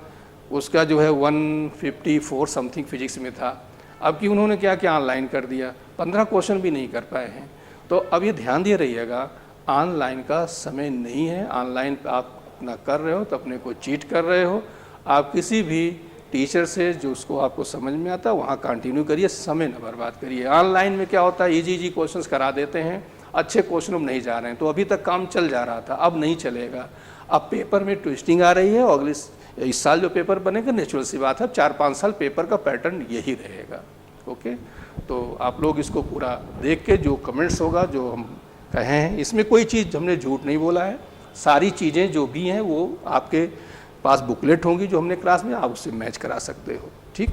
उसका जो है 154 समथिंग फिजिक्स में था, अब कि उन्होंने क्या क्या ऑनलाइन कर दिया, 15 क्वेश्चन भी नहीं कर पाए हैं। तो अब ये ध्यान दिए रहिएगा, ऑनलाइन का समय नहीं है। ऑनलाइन आप अपना कर रहे हो तो अपने को चीट कर रहे हो। आप किसी भी टीचर से जो उसको आपको समझ में आता है वहाँ कंटिन्यू करिए, समय न बर्बाद करिए। ऑनलाइन में क्या होता है, इजी क्वेश्चंस करा देते हैं, अच्छे क्वेश्चन में नहीं जा रहे हैं। तो अभी तक काम चल जा रहा था, अब नहीं चलेगा। अब पेपर में ट्विस्टिंग आ रही है, और अगले इस साल जो पेपर बनेगा नेचुरल सी बात है, 4-5 साल पेपर का पैटर्न यही रहेगा। ओके, तो आप लोग इसको पूरा देख के जो कमेंट्स होगा, जो हम कहे हैं, इसमें कोई चीज़ हमने झूठ नहीं बोला है। सारी चीज़ें जो भी हैं वो आपके पास बुकलेट होंगी जो हमने क्लास में, आप उससे मैच करा सकते हो, ठीक।